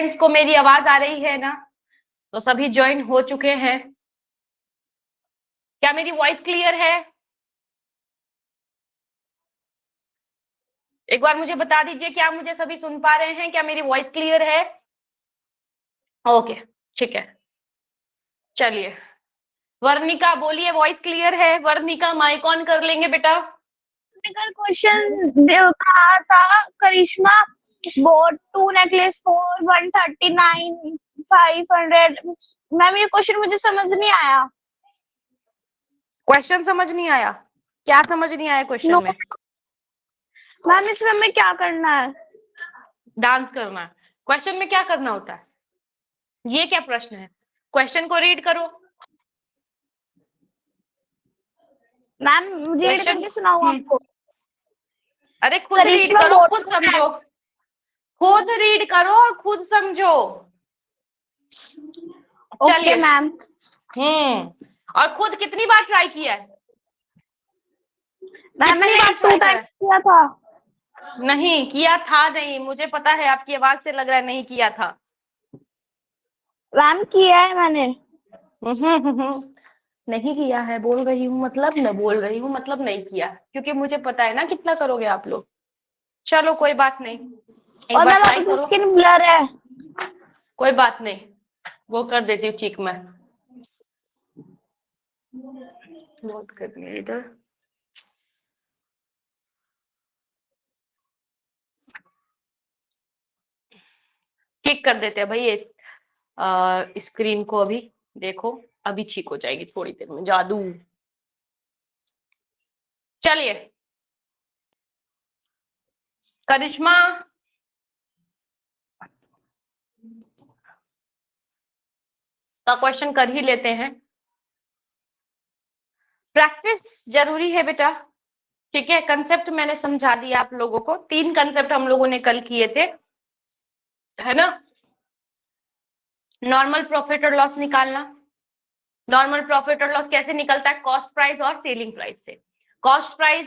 Students को मेरी आवाज आ रही है ना? तो सभी ज्वाइन हो चुके हैं। क्या मेरी वॉइस क्लियर है? एक बार मुझे बता दीजिए, क्या मुझे सभी सुन पा रहे हैं? क्या मेरी वॉइस क्लियर है? ओके, ठीक है। चलिए, वर्णिका बोलिए, वॉइस क्लियर है? वर्णिका माइक ऑन कर लेंगे बेटा। टेक्निकल क्वेश्चन कहा था करिश्मा, बोट 2 नेकलेस फॉर 139,500। मैम ये क्वेश्चन मुझे समझ नहीं आया। क्वेश्चन समझ नहीं आया? क्या समझ नहीं आया क्वेश्चन में? मैम इसमें हमें क्या करना है? डांस करना है। क्वेश्चन में क्या करना होता है? ये क्या प्रश्न है? क्वेश्चन को रीड करो। मैम रीड क्वेश्चन करके सुनाऊं आपको? अरे खुद रीड करिश्मा करो, बोट खुद समझो। खुद रीड करो और खुद समझो। ओके चलिए। मैम। और खुद कितनी बार ट्राई किया है? मैम कितनी मैंने बार 2 ट्राई करा टाइम है? किया था। नहीं किया था, नहीं, मुझे पता है, आपकी आवाज से लग रहा है नहीं किया था। मैम किया है मैंने। नहीं किया है बोल रही हूँ मतलब, न बोल रही हूँ मतलब नहीं किया, क्योंकि मुझे पता है ना कितना करोगे आप लोग। चलो कोई बात नहीं, एक और बार मैम ट्राई आपकी करो। स्किन ब्लर है। कोई बात नहीं, वो कर देती हूँ ठीक मैं। बहुत करनी है इधर। ठीक कर देते हैं भाई ये स्क्रीन को। अभी देखो, अभी ठीक हो जाएगी थोड़ी देर में। जादू। चलिए, करिश्मा का क्वेश्चन कर ही लेते हैं। प्रैक्टिस जरूरी है बेटा, ठीक है? कंसेप्ट मैंने समझा दिया आप लोगों को। 3 कंसेप्ट हम लोगों ने कल किए थे, है ना? नॉर्मल प्रॉफिट और लॉस निकालना। नॉर्मल प्रॉफिट और लॉस कैसे निकलता है? कॉस्ट प्राइस और सेलिंग प्राइस से। कॉस्ट प्राइस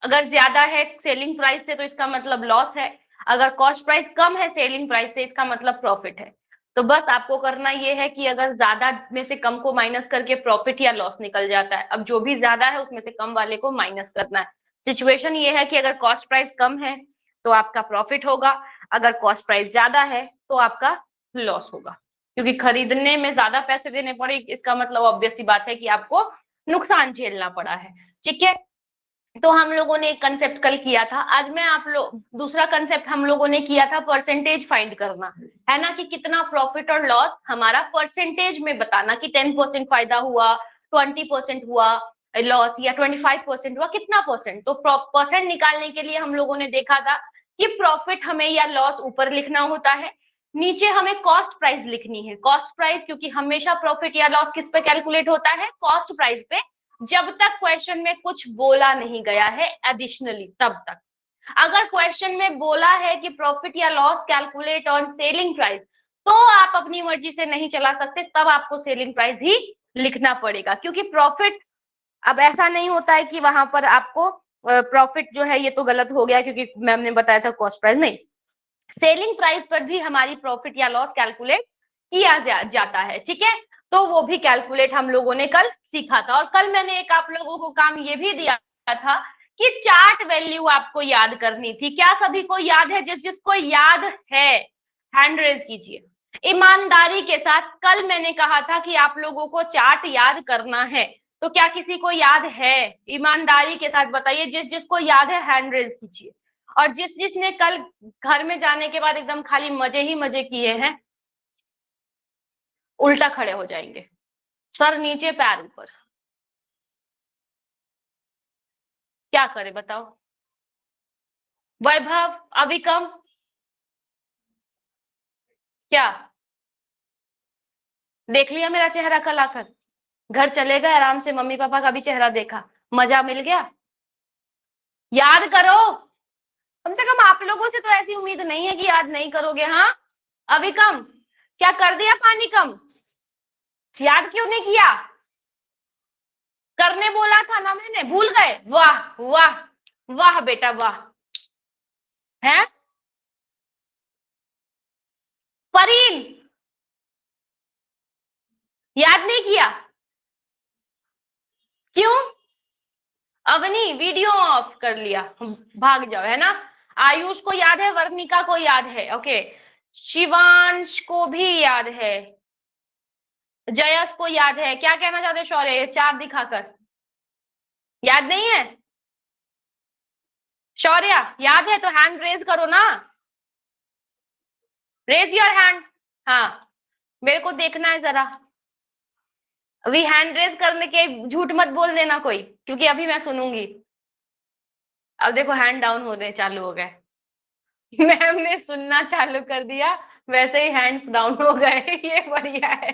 अगर ज्यादा है सेलिंग प्राइस से तो इसका मतलब लॉस है। अगर कॉस्ट प्राइस कम है सेलिंग प्राइस से, इसका मतलब प्रॉफिट है। तो बस आपको करना ये है कि अगर ज्यादा में से कम को माइनस करके प्रॉफिट या लॉस निकल जाता है। अब जो भी ज्यादा है उसमें से कम वाले को माइनस करना है। सिचुएशन ये है कि अगर कॉस्ट प्राइस कम है तो आपका प्रॉफिट होगा, अगर कॉस्ट प्राइस ज्यादा है तो आपका लॉस होगा। क्योंकि खरीदने में ज्यादा पैसे देने पड़े, इसका मतलब ऑब्वियस सी बात है कि आपको नुकसान झेलना पड़ा है। ठीक है? तो हम लोगों ने एक कंसेप्ट कल किया था। आज मैं आप लोग दूसरा कंसेप्ट हम लोगों ने किया था परसेंटेज फाइंड करना, है ना? कि कितना प्रॉफिट और लॉस हमारा परसेंटेज में बताना, कि 10% फायदा हुआ, 20% हुआ लॉस, या 25% हुआ, कितना परसेंट। तो परसेंट निकालने के लिए हम लोगों ने देखा था कि प्रॉफिट हमें या लॉस ऊपर लिखना होता है, नीचे हमें कॉस्ट प्राइस लिखनी है। कॉस्ट प्राइस क्योंकि हमेशा प्रॉफिट या लॉस किस पे कैलकुलेट होता है? कॉस्ट प्राइस पे, जब तक क्वेश्चन में कुछ बोला नहीं गया है एडिशनली, तब तक। अगर क्वेश्चन में बोला है कि प्रॉफिट या loss calculate on selling price, तो आप अपनी मर्जी से नहीं चला सकते, तब आपको सेलिंग प्राइस ही लिखना पड़ेगा। क्योंकि प्रॉफिट, अब ऐसा नहीं होता है कि वहां पर आपको प्रॉफिट जो है, ये तो गलत हो गया क्योंकि मैम ने बताया था कॉस्ट प्राइस, नहीं, सेलिंग प्राइस पर भी हमारी प्रॉफिट या लॉस कैलकुलेट किया जाता है। ठीक है? तो वो भी कैलकुलेट हम लोगों ने कल सीखा था। और कल मैंने एक आप लोगों को काम ये भी दिया था कि चार्ट वैल्यू आपको याद करनी थी। क्या सभी को याद है? जिस जिसको याद है हैंड रेज कीजिए ईमानदारी के साथ। कल मैंने कहा था कि आप लोगों को चार्ट याद करना है, तो क्या किसी को याद है? ईमानदारी के साथ बताइए, जिस जिसको याद है हैंड रेज कीजिए। और जिस जिसने कल घर में जाने के बाद एकदम खाली मजे ही मजे किए हैं, उल्टा खड़े हो जाएंगे, सर नीचे पैर ऊपर। क्या करे बताओ? वैभव, अभिकम, क्या देख लिया मेरा चेहरा कल आकर? घर चले गए आराम से, मम्मी पापा का भी चेहरा देखा, मजा मिल गया? याद करो। कम से कम आप लोगों से तो ऐसी उम्मीद नहीं है कि याद नहीं करोगे। हाँ अभिकम, क्या कर दिया पानी कम? याद क्यों नहीं किया? करने बोला था ना मैंने, भूल गए? वाह वाह वाह बेटा वाह। है फरीन, याद नहीं किया? क्यों? अवनी वीडियो ऑफ कर लिया, भाग जाओ, है ना? आयुष को याद है, वर्णिका को याद है, ओके, शिवांश को भी याद है, जयस को याद है। क्या कहना चाहते हैं शौर्य, चार दिखाकर? याद नहीं है? शौर्य याद है तो हैंड रेज करो ना, रेज योर हैंड। हाँ, मेरे को देखना है जरा, अभी हैंड रेज करने के झूठ मत बोल देना कोई, क्योंकि अभी मैं सुनूंगी। अब देखो हैंड डाउन होने चालू हो गए। मैम ने सुनना चालू कर दिया, वैसे ही हैंड्स डाउन हो गए। ये बढ़िया है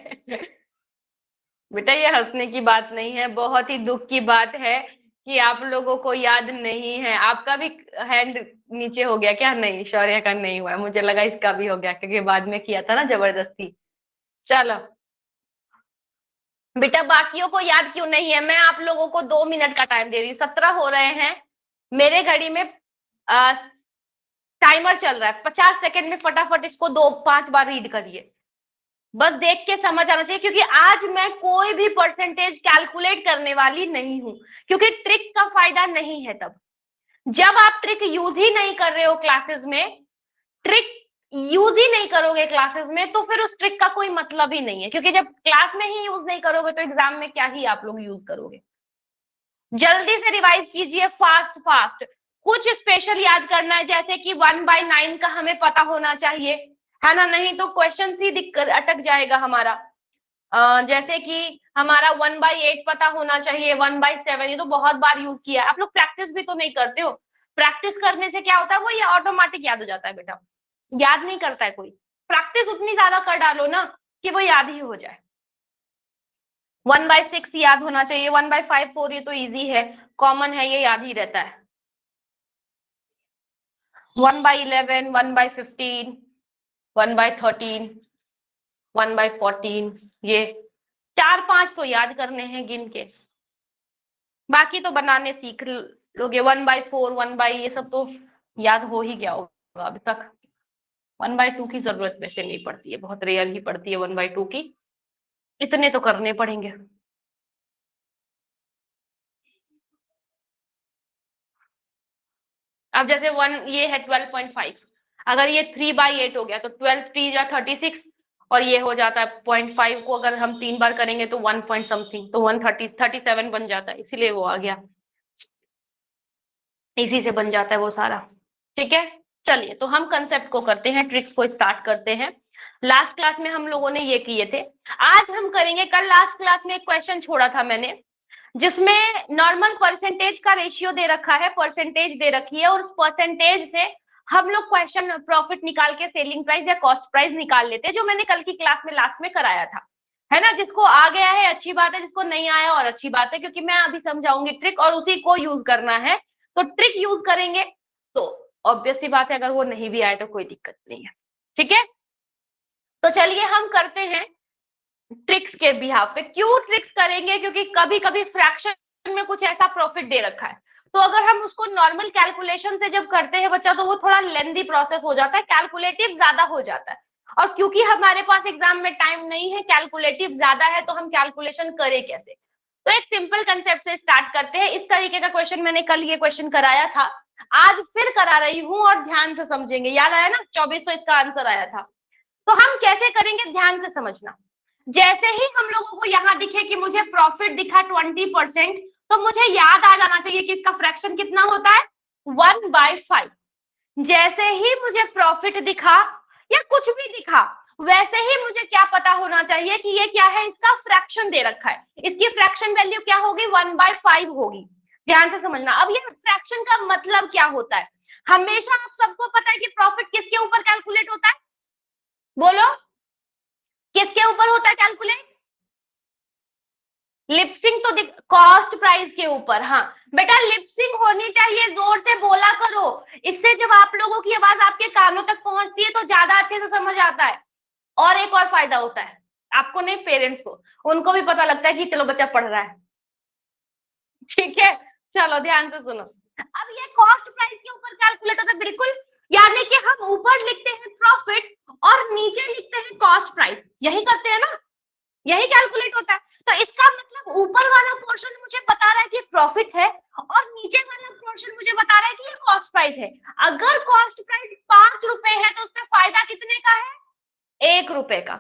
बेटा, ये हंसने की बात नहीं है, बहुत ही दुख की बात है कि आप लोगों को याद नहीं है। आपका भी हैंड नीचे हो गया क्या? नहीं, शौर्य का नहीं हुआ है, मुझे लगा इसका भी हो गया क्योंकि बाद में किया था ना जबरदस्ती। चलो बेटा, बाकियों को याद क्यों नहीं है? मैं आप लोगों को 2 मिनट का टाइम दे रही हूँ, 17 हो रहे हैं, मेरे घड़ी में टाइमर चल रहा है, 50 सेकंड में फटाफट इसको 5 बार रीड करिए, बस देख के समझ आना चाहिए। क्योंकि आज मैं कोई भी परसेंटेज कैलकुलेट करने वाली नहीं हूं, क्योंकि ट्रिक का फायदा नहीं है तब जब आप ट्रिक यूज ही नहीं कर रहे हो क्लासेस में। ट्रिक यूज ही नहीं करोगे क्लासेस में तो फिर उस ट्रिक का कोई मतलब ही नहीं है, क्योंकि जब क्लास में ही यूज नहीं करोगे तो एग्जाम में क्या ही आप लोग यूज करोगे। जल्दी से रिवाइज कीजिए, फास्ट फास्ट। कुछ स्पेशल याद करना है, जैसे कि 1/9 का हमें पता होना चाहिए, है ना? नहीं तो क्वेश्चन ही दिक्कत अटक जाएगा हमारा। जैसे कि हमारा 1/8 पता होना चाहिए, 1/7, ये तो बहुत बार यूज किया है। आप लोग प्रैक्टिस भी तो नहीं करते हो। प्रैक्टिस करने से क्या होता है, वो ये ऑटोमेटिक याद हो जाता है बेटा, याद नहीं करता है कोई। प्रैक्टिस उतनी ज्यादा कर डालो ना कि वो याद ही हो जाए। 1/6 याद होना चाहिए, 1/5 4 ये तो इजी है, कॉमन है, ये याद ही रहता है। 1/11, 1/15, 1/13, 1/14, ये 4-5 तो याद करने हैं गिन के, बाकी तो बनाने सीख लोगे। 1/4, 1 ये सब तो याद हो ही गया होगा अभी तक। 1/2 की जरूरत वैसे नहीं पड़ती है, बहुत रेयर ही पड़ती है 1/2 की, इतने तो करने पड़ेंगे। अब जैसे 1 ये है 12.5, अगर ये 3/8 हो गया तो 12 3 या 36, और ये हो जाता है 0.5 को अगर हम 3 बार करेंगे तो 1 पॉइंट समथिंग, तो 137 बन जाता है, इसीलिए वो आ गया, इसी से बन जाता है वो सारा। ठीक है, चलिए तो हम कंसेप्ट को करते हैं, ट्रिक्स को स्टार्ट करते हैं। लास्ट क्लास में हम लोगों ने ये किए थे, आज हम करेंगे, कल लास्ट क्लास में एक क्वेश्चन छोड़ा था मैंने जिसमें नॉर्मल परसेंटेज का रेशियो दे रखा है, परसेंटेज दे रखी है, और उस परसेंटेज से हम लोग क्वेश्चन प्रॉफिट निकाल के सेलिंग प्राइस या कॉस्ट प्राइस निकाल लेते हैं, जो मैंने कल की क्लास में लास्ट में कराया था, है ना? जिसको आ गया है अच्छी बात है, जिसको नहीं आया और अच्छी बात है, क्योंकि मैं अभी समझाऊंगी ट्रिक और उसी को यूज करना है, तो ट्रिक यूज करेंगे तो ऑब्वियस सी बात है, अगर वो नहीं भी आए तो कोई दिक्कत नहीं है। ठीक है, तो चलिए हम करते हैं ट्रिक्स के बिहाफ पे। क्यों ट्रिक्स करेंगे? क्योंकि कभी कभी फ्रैक्शन में कुछ ऐसा प्रॉफिट दे रखा है, तो अगर हम उसको नॉर्मल कैलकुलेशन से जब करते हैं बच्चा, तो वो थोड़ा लेंदी प्रोसेस हो जाता है, कैलकुलेटिव ज्यादा हो जाता है, और क्योंकि हमारे पास एग्जाम में टाइम नहीं है, कैलकुलेटिव ज्यादा है, तो हम कैलकुलेशन करें कैसे? तो एक सिंपल कंसेप्ट से स्टार्ट करते हैं। इस तरीके का क्वेश्चन मैंने कल ये क्वेश्चन कराया था, आज फिर करा रही हूँ, और ध्यान से समझेंगे। याद आया ना, 2400 इसका आंसर आया था। तो हम कैसे करेंगे, ध्यान से समझना। जैसे ही हम लोगों को यहाँ दिखे कि मुझे प्रॉफिट दिखा 20%, तो मुझे याद आ जाना चाहिए कि इसका फ्रैक्शन कितना होता है, 1/5। जैसे ही मुझे प्रॉफिट दिखा या कुछ भी दिखा, वैसे ही मुझे क्या पता होना चाहिए कि ये क्या है, इसका फ्रैक्शन दे रखा है, इसकी फ्रैक्शन वैल्यू क्या होगी, 1/5 होगी। ध्यान से समझना। अब ये फ्रैक्शन का मतलब क्या होता है? हमेशा आप सबको पता है कि प्रॉफिट किसके ऊपर कैलकुलेट होता है, बोलो किसके ऊपर होता है कैलकुलेट? लिपसिंग तो कॉस्ट प्राइस के ऊपर। हाँ बेटा, लिपसिंग होनी चाहिए, जोर से बोला करो, इससे जब आप लोगों की आवाज आपके कानों तक पहुंचती है तो ज्यादा अच्छे से समझ आता है। और एक और फायदा होता है आपको नहीं, पेरेंट्स को, उनको भी पता लगता है कि चलो बच्चा पढ़ रहा है। ठीक है, चलो ध्यान से सुनो। अब ये कॉस्ट प्राइस के ऊपर कैलकुलेट होता है, बिल्कुल यानी कि हम ऊपर लिखते हैं प्रॉफिट और नीचे लिखते हैं कॉस्ट प्राइस, यही करते हैं ना, यही कैलकुलेट होता है। तो इसका मतलब ऊपर वाला पोर्शन मुझे बता रहा है कि प्रॉफिट है और नीचे वाला पोर्शन मुझे बता रहा है कि ये कॉस्ट प्राइस है। अगर कॉस्ट प्राइस 5 रुपए है तो उसमें फायदा कितने का है? 1 रुपए का।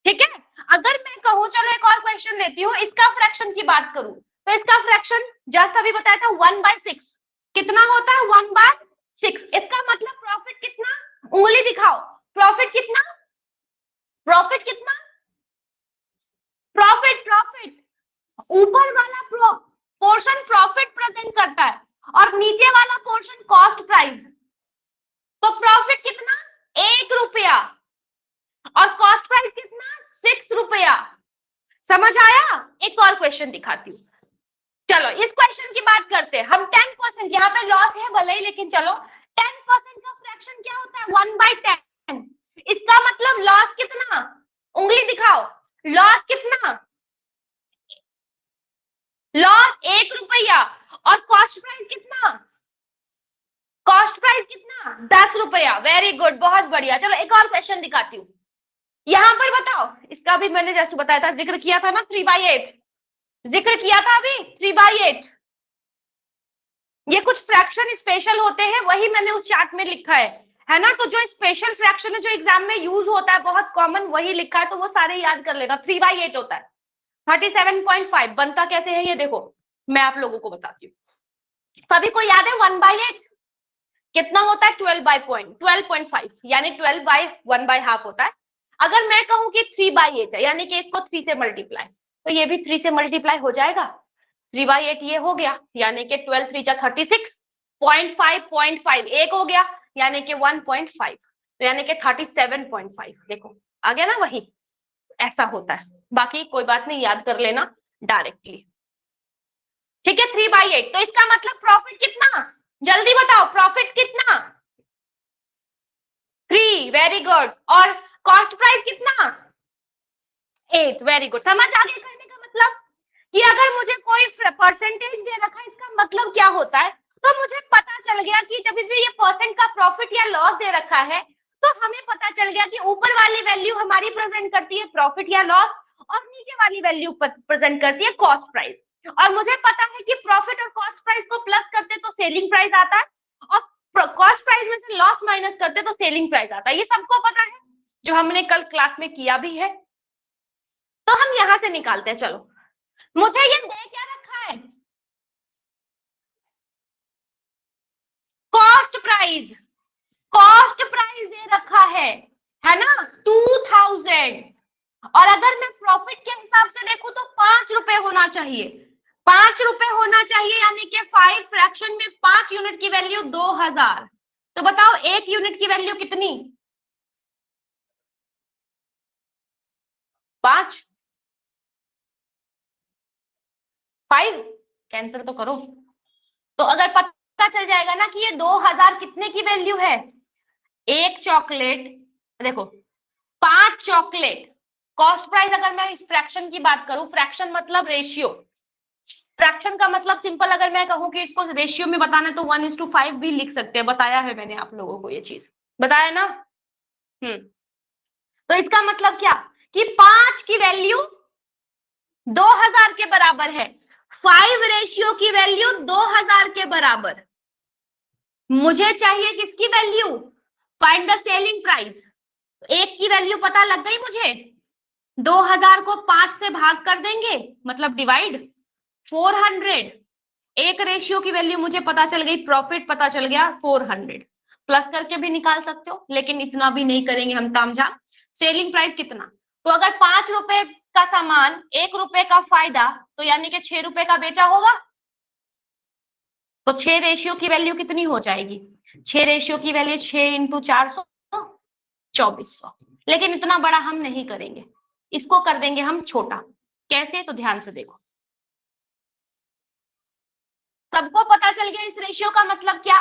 ठीक है, अगर मैं कहूँ, चलो एक और क्वेश्चन लेती हूँ, इसका फ्रैक्शन की बात करूं तो इसका फ्रैक्शन जस्ट अभी बताया था 1/6 कितना होता है? 1/6। इसका मतलब प्रॉफिट कितना? उंगली दिखाओ, प्रॉफिट कितना? प्रॉफिट कितना? प्रॉफिट ऊपर वाला पोर्शन प्रॉफिट प्रेजेंट करता है और नीचे वाला पोर्शन कॉस्ट प्राइस। तो प्रॉफिट कितना? 1 रुपया और कॉस्ट प्राइस कितना? 6 रुपया। समझ आया? एक और क्वेश्चन दिखाती हूँ। चलो इस क्वेश्चन की बात करते हैं हम। 10% यहाँ पे लॉस है भले ही, लेकिन चलो 10% का फ्रैक्शन क्या होता है? 1/10। इसका मतलब लॉस कितना? उंगली दिखाओ, लॉस कितना? लॉस 1 रुपया और कॉस्ट प्राइस कितना? कॉस्ट प्राइस कितना? 10 रुपया। वेरी गुड, बहुत बढ़िया। चलो एक और क्वेश्चन दिखाती हूँ। यहां पर बताओ, इसका भी मैंने जस्ट बताया था, जिक्र किया था ना 3/8, जिक्र किया था अभी 3/8। ये कुछ फ्रैक्शन स्पेशल होते हैं, वही मैंने उस चार्ट में लिखा है ना। तो जो स्पेशल फ्रैक्शन है जो एग्जाम में यूज होता है, बहुत कॉमन, वही लिखा है, तो वो सारे याद कर लेना। 3/8 होता है। 37.5 बनता कैसे है ये देखो, मैं आप लोगों को बताती हूँ। सभी को याद है 1/8 कितना होता है? 12.5 यानी 12/1/2 होता है। अगर मैं कहूं कि 3/8 है, यानी कि इसको 3 से मल्टीप्लाई, तो ये भी 3 से मल्टीप्लाई हो जाएगा। 3/8 ये हो गया, यानी कि 12 3 जा 36, 0.5 एक हो गया, यानी कि 1.5, तो यानी कि 37.5। देखो आ गया ना, वही ऐसा होता है। बाकी कोई बात नहीं, याद कर लेना डायरेक्टली। ठीक है, 3/8। तो इसका मतलब प्रॉफिट कितना? जल्दी बताओ, प्रॉफिट कितना? 3। Very good. और कॉस्ट प्राइस कितना? 8। Very good. समझ आ गया कहने का मतलब कि अगर मुझे कोई परसेंटेज दे रखा है, इसका मतलब क्या होता है? तो मुझे पता चल गया कि जब भी ये परसेंट का प्रॉफिट या लॉस दे रखा है, तो हमें पता चल गया कि ऊपर वाली वैल्यू हमारी प्रेजेंट करती है प्रॉफिट या लॉस और नीचे वाली वैल्यू प्रेजेंट करती है कॉस्ट प्राइस। और मुझे पता है कि प्रॉफिट और कॉस्ट प्राइस को प्लस करते तो सेलिंग प्राइस आता है और कॉस्ट प्राइस में से लॉस माइनस करते तो सेलिंग प्राइस आता है। ये सबको पता है, जो हमने कल क्लास में किया भी है। तो हम यहां से निकालते हैं। चलो, मुझे ये दे क्या रखा है? Cost price. कॉस्ट प्राइस दे रखा है ना 2000। और अगर मैं प्रॉफिट के हिसाब से देखूं तो 5 रुपए होना चाहिए। 5 रुपए होना चाहिए, यानी कि 5 फ्रैक्शन में 5 यूनिट की वैल्यू 2000। तो बताओ 1 यूनिट की वैल्यू कितनी? 5 5 कैंसिल तो करो। तो अगर पता चल जाएगा ना कि ये 2000 कितने की वैल्यू है? एक चॉकलेट, देखो 5 चॉकलेट। कॉस्ट प्राइस अगर मैं इस फ्रैक्शन की बात करूं, फ्रैक्शन मतलब रेशियो, फ्रैक्शन का मतलब सिंपल अगर मैं कहूं कि इसको रेशियो में बताना है तो 1:5 भी लिख सकते हैं। बताया है मैंने आप लोगों को, ये चीज बताया ना। तो इसका मतलब क्या कि 5 की वैल्यू 2000 के बराबर है, 5 रेशियो की वैल्यू 2000 के बराबर। मुझे चाहिए किसकी value? Find the selling price. एक की वैल्यू पता लग गई मुझे, 2000 को 5 से भाग कर देंगे, मतलब डिवाइड 400। एक रेशियो की वैल्यू मुझे पता चल गई, प्रॉफिट पता चल गया 400। प्लस करके भी निकाल सकते हो, लेकिन इतना भी नहीं करेंगे हम तामझाम। सेलिंग प्राइस कितना? तो अगर 5 रुपए का सामान 1 रुपए का फायदा, तो यानी कि 6 रुपए का बेचा होगा। तो 6 रेशियो की वैल्यू कितनी हो जाएगी? 6 रेशियो की वैल्यू 6 × 400 2400। लेकिन इतना बड़ा हम नहीं करेंगे, इसको कर देंगे हम छोटा। कैसे? तो ध्यान से देखो। सबको पता चल गया इस रेशियो का मतलब क्या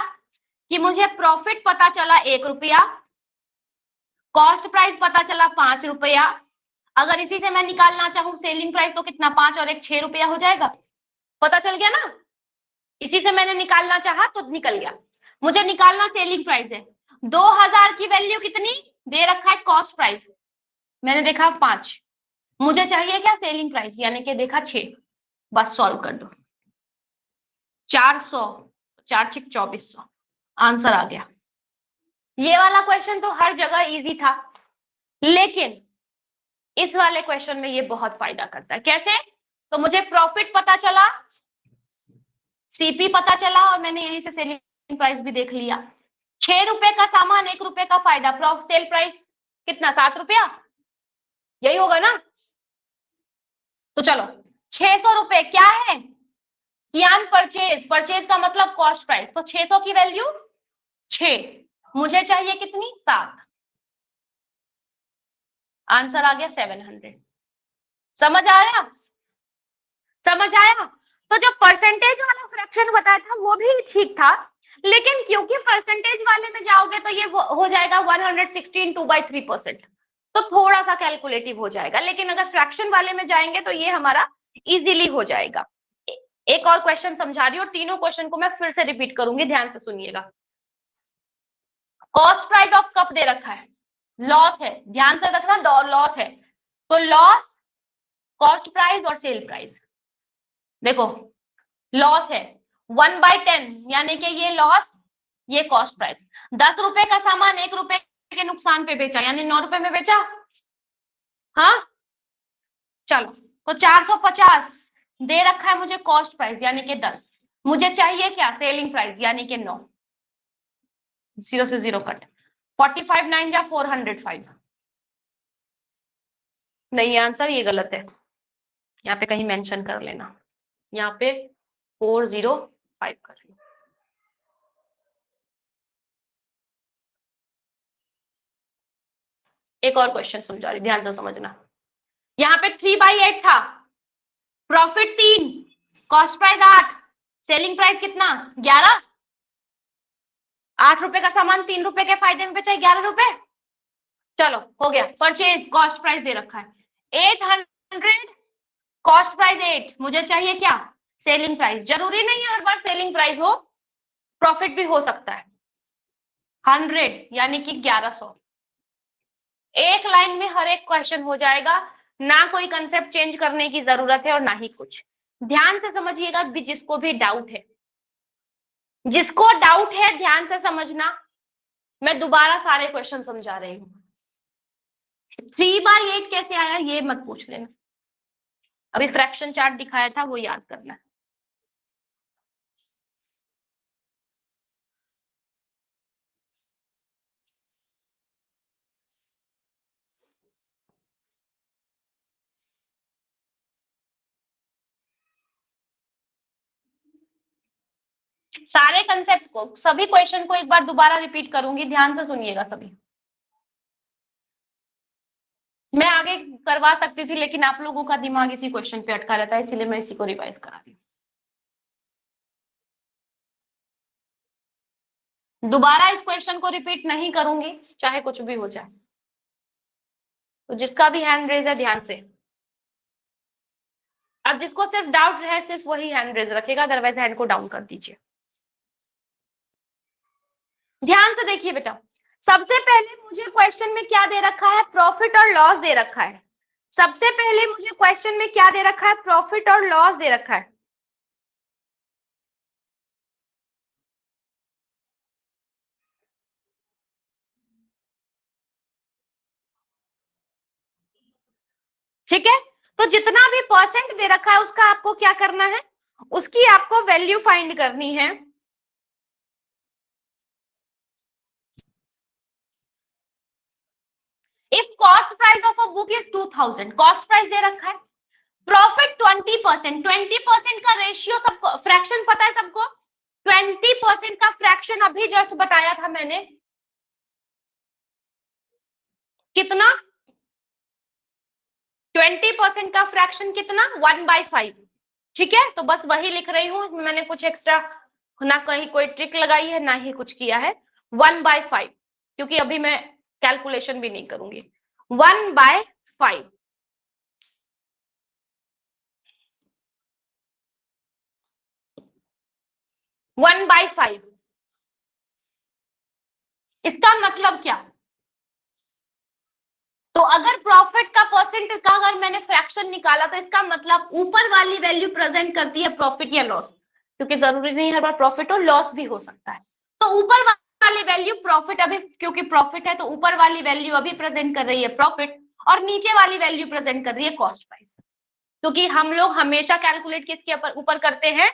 कि मुझे प्रॉफिट पता चला 1 रुपया, कॉस्ट प्राइस पता चला 5 रुपया। अगर इसी से मैं निकालना चाहूं सेलिंग प्राइस, तो कितना? 5 और 1 6 रुपया हो जाएगा। पता चल गया ना, इसी से मैंने निकालना चाहा तो निकल गया। मुझे निकालना सेलिंग प्राइस है, 2000 की वैल्यू कितनी दे रखा है कॉस्ट प्राइस, मैंने देखा 5, मुझे चाहिए क्या सेलिंग प्राइस, यानी कि देखा 6, बस सॉल्व कर दो। 400, 4 6 2400, आंसर आ गया। ये वाला क्वेश्चन तो हर जगह इजी था, लेकिन इस वाले क्वेश्चन में ये बहुत फायदा करता है। कैसे? तो मुझे प्रॉफिट पता चला, सीपी पता चला, और मैंने यहीं से सेलिंग प्राइस भी देख लिया। 6 रुपए का सामान 1 रुपए का फायदा, सेल प्राइस कितना, 7 रुपया, यही होगा ना। तो चलो 600 रुपए क्या है, कियान परचेज, परचेज का मतलब कॉस्ट प्राइस, तो 600 की वैल्यू 6, मुझे चाहिए कितनी, 7, आंसर आ गया 700। समझ आया? समझ आया? तो जो परसेंटेज वाला फ्रैक्शन बताया था वो भी ठीक था, लेकिन क्योंकि परसेंटेज वाले में जाओगे तो ये हो जाएगा 116 2/3%, तो थोड़ा सा कैलकुलेटिव हो जाएगा, लेकिन अगर फ्रैक्शन वाले में जाएंगे तो ये हमारा इजीली हो जाएगा। एक और क्वेश्चन समझा रही हूँ, तीनों क्वेश्चन को मैं फिर से रिपीट करूंगी, ध्यान से सुनिएगा। कॉस्ट प्राइस ऑफ कप दे रखा है, लॉस है, ध्यान से रखना, लॉस है, तो लॉस, कॉस्ट प्राइस और सेल प्राइस। देखो लॉस है 1/10, यानी कि ये लॉस, ये कॉस्ट प्राइस। 10 रुपए का सामान 1 रुपए के नुकसान पे बेचा, यानी 9 रुपए में बेचा। हाँ चलो, तो 450 दे रखा है मुझे कॉस्ट प्राइस, यानी कि 10, मुझे चाहिए क्या, सेलिंग प्राइस, यानी कि 9, 0 से 0 कट, 45 9 जा 405, नहीं आंसर ये गलत है, यहाँ पे कहीं मेंशन कर लेना, यहाँ पे 405 कर रही हूँ। एक और क्वेश्चन समझा रही, ध्यान से समझना। यहाँ पे 3/8 था, profit 3, cost price 8, selling price कितना, 11, 8 रुपए का सामान 3 रुपए के फायदे में बेचा, 11 रुपए। चलो हो गया। परचेज कॉस्ट प्राइस दे रखा है 800, कॉस्ट प्राइस 8, मुझे चाहिए क्या, सेलिंग प्राइस। जरूरी नहीं है हर बार सेलिंग प्राइस हो, प्रॉफिट भी हो सकता है। 100 यानी कि 1100, एक लाइन में हर एक क्वेश्चन हो जाएगा, ना कोई कंसेप्ट चेंज करने की जरूरत है और ना ही कुछ। ध्यान से समझिएगा, जिसको भी डाउट है, जिसको डाउट है ध्यान से समझना, मैं दोबारा सारे क्वेश्चन समझा रही हूँ। 3/8 कैसे आया ये मत पूछ लेना, अभी फ्रैक्शन चार्ट दिखाया था वो याद करना। सारे कंसेप्ट को, सभी क्वेश्चन को एक बार दोबारा रिपीट करूंगी, ध्यान से सुनिएगा सभी। मैं आगे करवा सकती थी, लेकिन आप लोगों का दिमाग इसी क्वेश्चन पे अटका रहता है, इसलिए मैं इसी को रिवाइज करा रही हूँ। दोबारा इस क्वेश्चन को रिपीट नहीं करूंगी, चाहे कुछ भी हो जाए। तो जिसका भी हैंड रेज है ध्यान से, अब जिसको सिर्फ डाउट है सिर्फ वही हैंड रेज रखेगा, अदरवाइज हैंड को डाउन कर दीजिए। ध्यान से देखिए बेटा, सबसे पहले मुझे क्वेश्चन में क्या दे रखा है, प्रॉफिट और लॉस दे रखा है। सबसे पहले मुझे क्वेश्चन में क्या दे रखा है, प्रॉफिट और लॉस दे रखा है। ठीक है, तो जितना भी परसेंट दे रखा है उसका आपको क्या करना है, उसकी आपको वैल्यू फाइंड करनी है। If cost price of a book is 2000, cost price दे रखा है, प्रॉफिट 20%, 20% का रेशियो सबको, फ्रैक्शन पता है सबको, 20% का फ्रैक्शन अभी जस्ट बताया था मैंने, कितना, 20% का फ्रैक्शन कितना, 1/5। ठीक है, तो बस वही लिख रही हूं, मैंने कुछ एक्स्ट्रा ना कहीं कोई ट्रिक लगाई है ना ही कुछ किया है। 1/5, क्योंकि अभी मैं कैलकुलेशन भी नहीं करूंगी। 1/5, 1/5, इसका मतलब क्या? तो अगर प्रॉफिट का परसेंटेज का अगर मैंने फ्रैक्शन निकाला तो इसका मतलब ऊपर वाली वैल्यू प्रेजेंट करती है प्रॉफिट या लॉस, क्योंकि जरूरी नहीं हर बार प्रॉफिट और लॉस भी हो सकता है। तो ऊपर वाली वैल्यू प्रॉफिट, अभी क्योंकि प्रॉफिट है तो ऊपर वाली वैल्यू अभी प्रेजेंट कर रही है प्रॉफिट, और नीचे वाली वैल्यू प्रेजेंट कर रही है कॉस्ट प्राइस। क्योंकि हम लोग हमेशा कैलकुलेट किसके ऊपर करते हैं?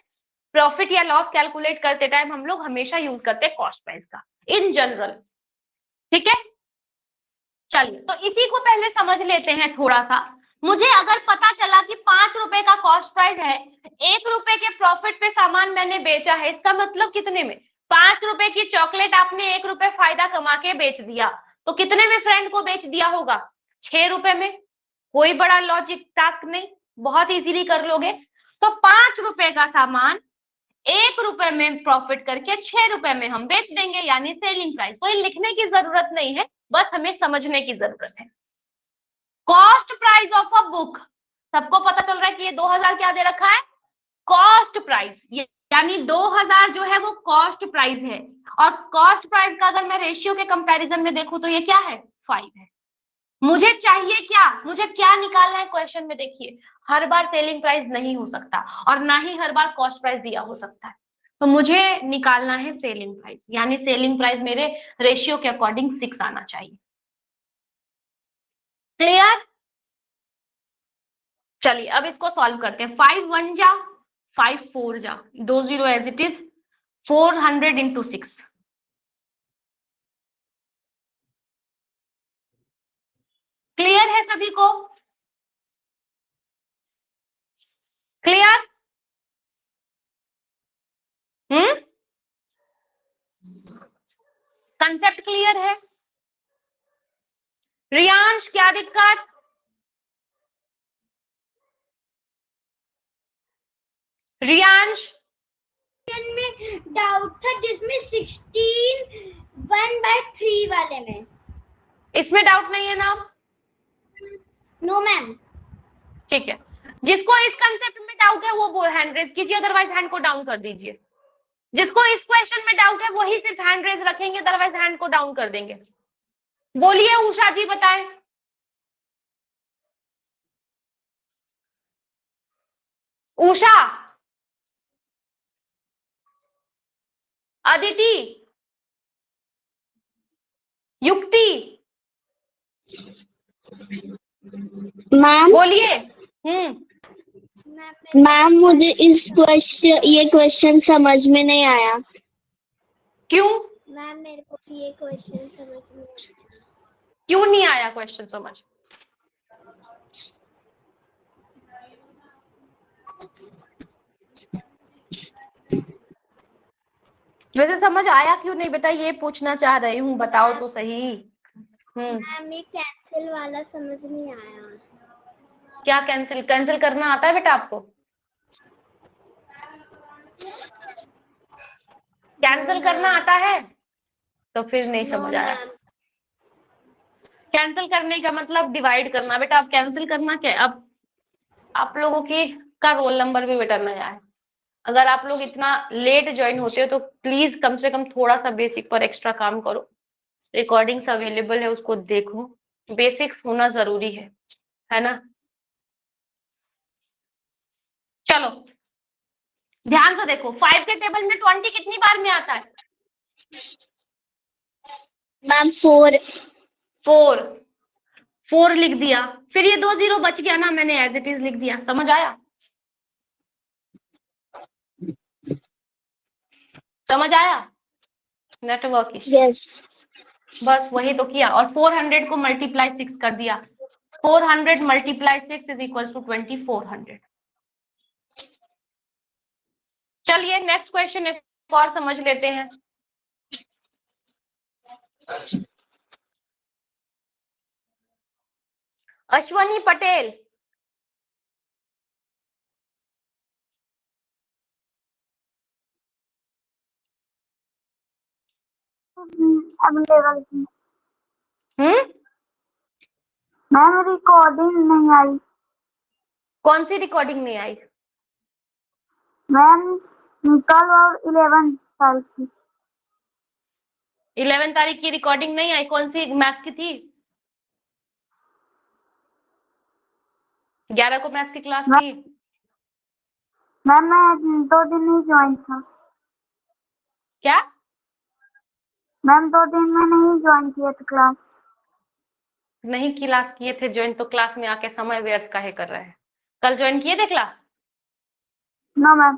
प्रॉफिट या लॉस कैलकुलेट करते टाइम हम लोग हमेशा यूज करते हैं कॉस्ट प्राइस का इन जनरल। ठीक है, चलिए तो इसी को पहले समझ लेते हैं थोड़ा सा। मुझे अगर पता चला कि 5 रुपए का कॉस्ट प्राइस है, 1 रुपए के प्रॉफिट पे सामान मैंने बेचा है, इसका मतलब कितने में? 5 रुपए की चॉकलेट आपने 1 रुपए फायदा कमा के बेच दिया, तो कितने में फ्रेंड को बेच दिया होगा? 6 रुपए में। कोई बड़ा लॉजिक टास्क नहीं, बहुत इजीली कर लोगे। तो 5 रुपए का सामान 1 रुपए में प्रॉफिट करके 6 रुपए में हम बेच देंगे, यानी सेलिंग प्राइस। कोई लिखने की जरूरत नहीं है, बस हमें समझने की जरूरत है। Cost price of a book, सबको पता चल रहा है कि ये 2000 क्या दे रखा है? कॉस्ट प्राइस, यानी 2000 जो है वो कॉस्ट प्राइस है। और कॉस्ट प्राइस का अगर मैं रेशियो के कंपैरिजन में देखूं तो ये क्या है? 5 है। मुझे चाहिए क्या? मुझे क्या निकालना है क्वेश्चन में? देखिए, हर बार सेलिंग प्राइस नहीं हो सकता और ना ही हर बार कॉस्ट प्राइस दिया हो सकता है, तो मुझे निकालना है सेलिंग प्राइस, यानी सेलिंग प्राइस मेरे रेशियो के अकॉर्डिंग 6 आना चाहिए। क्लियर? चलिए अब इसको सॉल्व करते हैं। 5 1 जा, 5 4 जा, 2 0 as it is, 400 into 6। Clear है सभी को? क्लियर? कंसेप्ट क्लियर है? रियांश क्या दिक्कत? रियांश में डाउट था जिसमें 16 1/3 वाले में। इसमें डाउट नहीं है ना? No ma'am. ठीक है, जिसको इस कंसेप्ट में डाउट है वो हैंड रेज कीजिए, अदरवाइज हैंड को डाउन कर दीजिए। जिसको इस क्वेश्चन में डाउट है वही सिर्फ हैंड रेज रखेंगे, अदरवाइज हैंड को डाउन कर देंगे। बोलिए उषा जी, बताएं। उषा, अदिति, युक्ति, मैम बोलिए। मैम मुझे ये क्वेश्चन समझ में नहीं आया। क्यों? मैम मेरे को ये क्वेश्चन समझ में क्यों नहीं आया क्वेश्चन समझ? वैसे समझ आया क्यों नहीं बेटा, ये पूछना चाह रही हूँ, बताओ तो सही। मैम ये कैंसिल वाला समझ नहीं आया। क्या कैंसिल? कैंसिल करना आता है बेटा आपको? कैंसिल करना आता है? तो फिर नहीं समझ आया। कैंसिल करने का मतलब डिवाइड करना बेटा। अब कैंसिल करना क्या है? अब आप लोगों की का रोल नंबर भी बेटा नया है। अगर आप लोग इतना लेट ज्वाइन होते हो तो प्लीज कम से कम थोड़ा सा बेसिक पर एक्स्ट्रा काम करो। रिकॉर्डिंग्स अवेलेबल है, उसको देखो। बेसिक्स होना जरूरी है ना? चलो ध्यान से देखो, 5 के टेबल में 20 कितनी बार में आता है? मैम 4 4 4 लिख दिया, फिर ये 2 0 बच गया ना, मैंने एज इट इज लिख दिया। समझ आया? समझ आया? Network issue. यस। बस वही तो किया, और 400 को मल्टीप्लाई 6 कर दिया। 400 मल्टीप्लाई 6 इज इक्वल टू 2400। चलिए नेक्स्ट क्वेश्चन एक और समझ लेते हैं। अश्वनी पटेल, अवेलेबल थी। हम्म, मैम रिकॉर्डिंग नहीं आई। कौन सी रिकॉर्डिंग नहीं आई? मैम कल और 11 साल की। 11 तारीख की रिकॉर्डिंग नहीं आई? कौन सी मैथ्स की थी? 11 को मैथ्स की क्लास थी? मैम मैं 2 दिन नहीं ज्वाइन था। क्या? मैम 2 दिन में नहीं ज्वाइन किया था क्लास। नहीं क्लास किए थे ज्वाइन, तो क्लास में आके समय व्यर्थ काहे कर रहे हैं? कल ज्वाइन किए थे क्लास? No ma'am.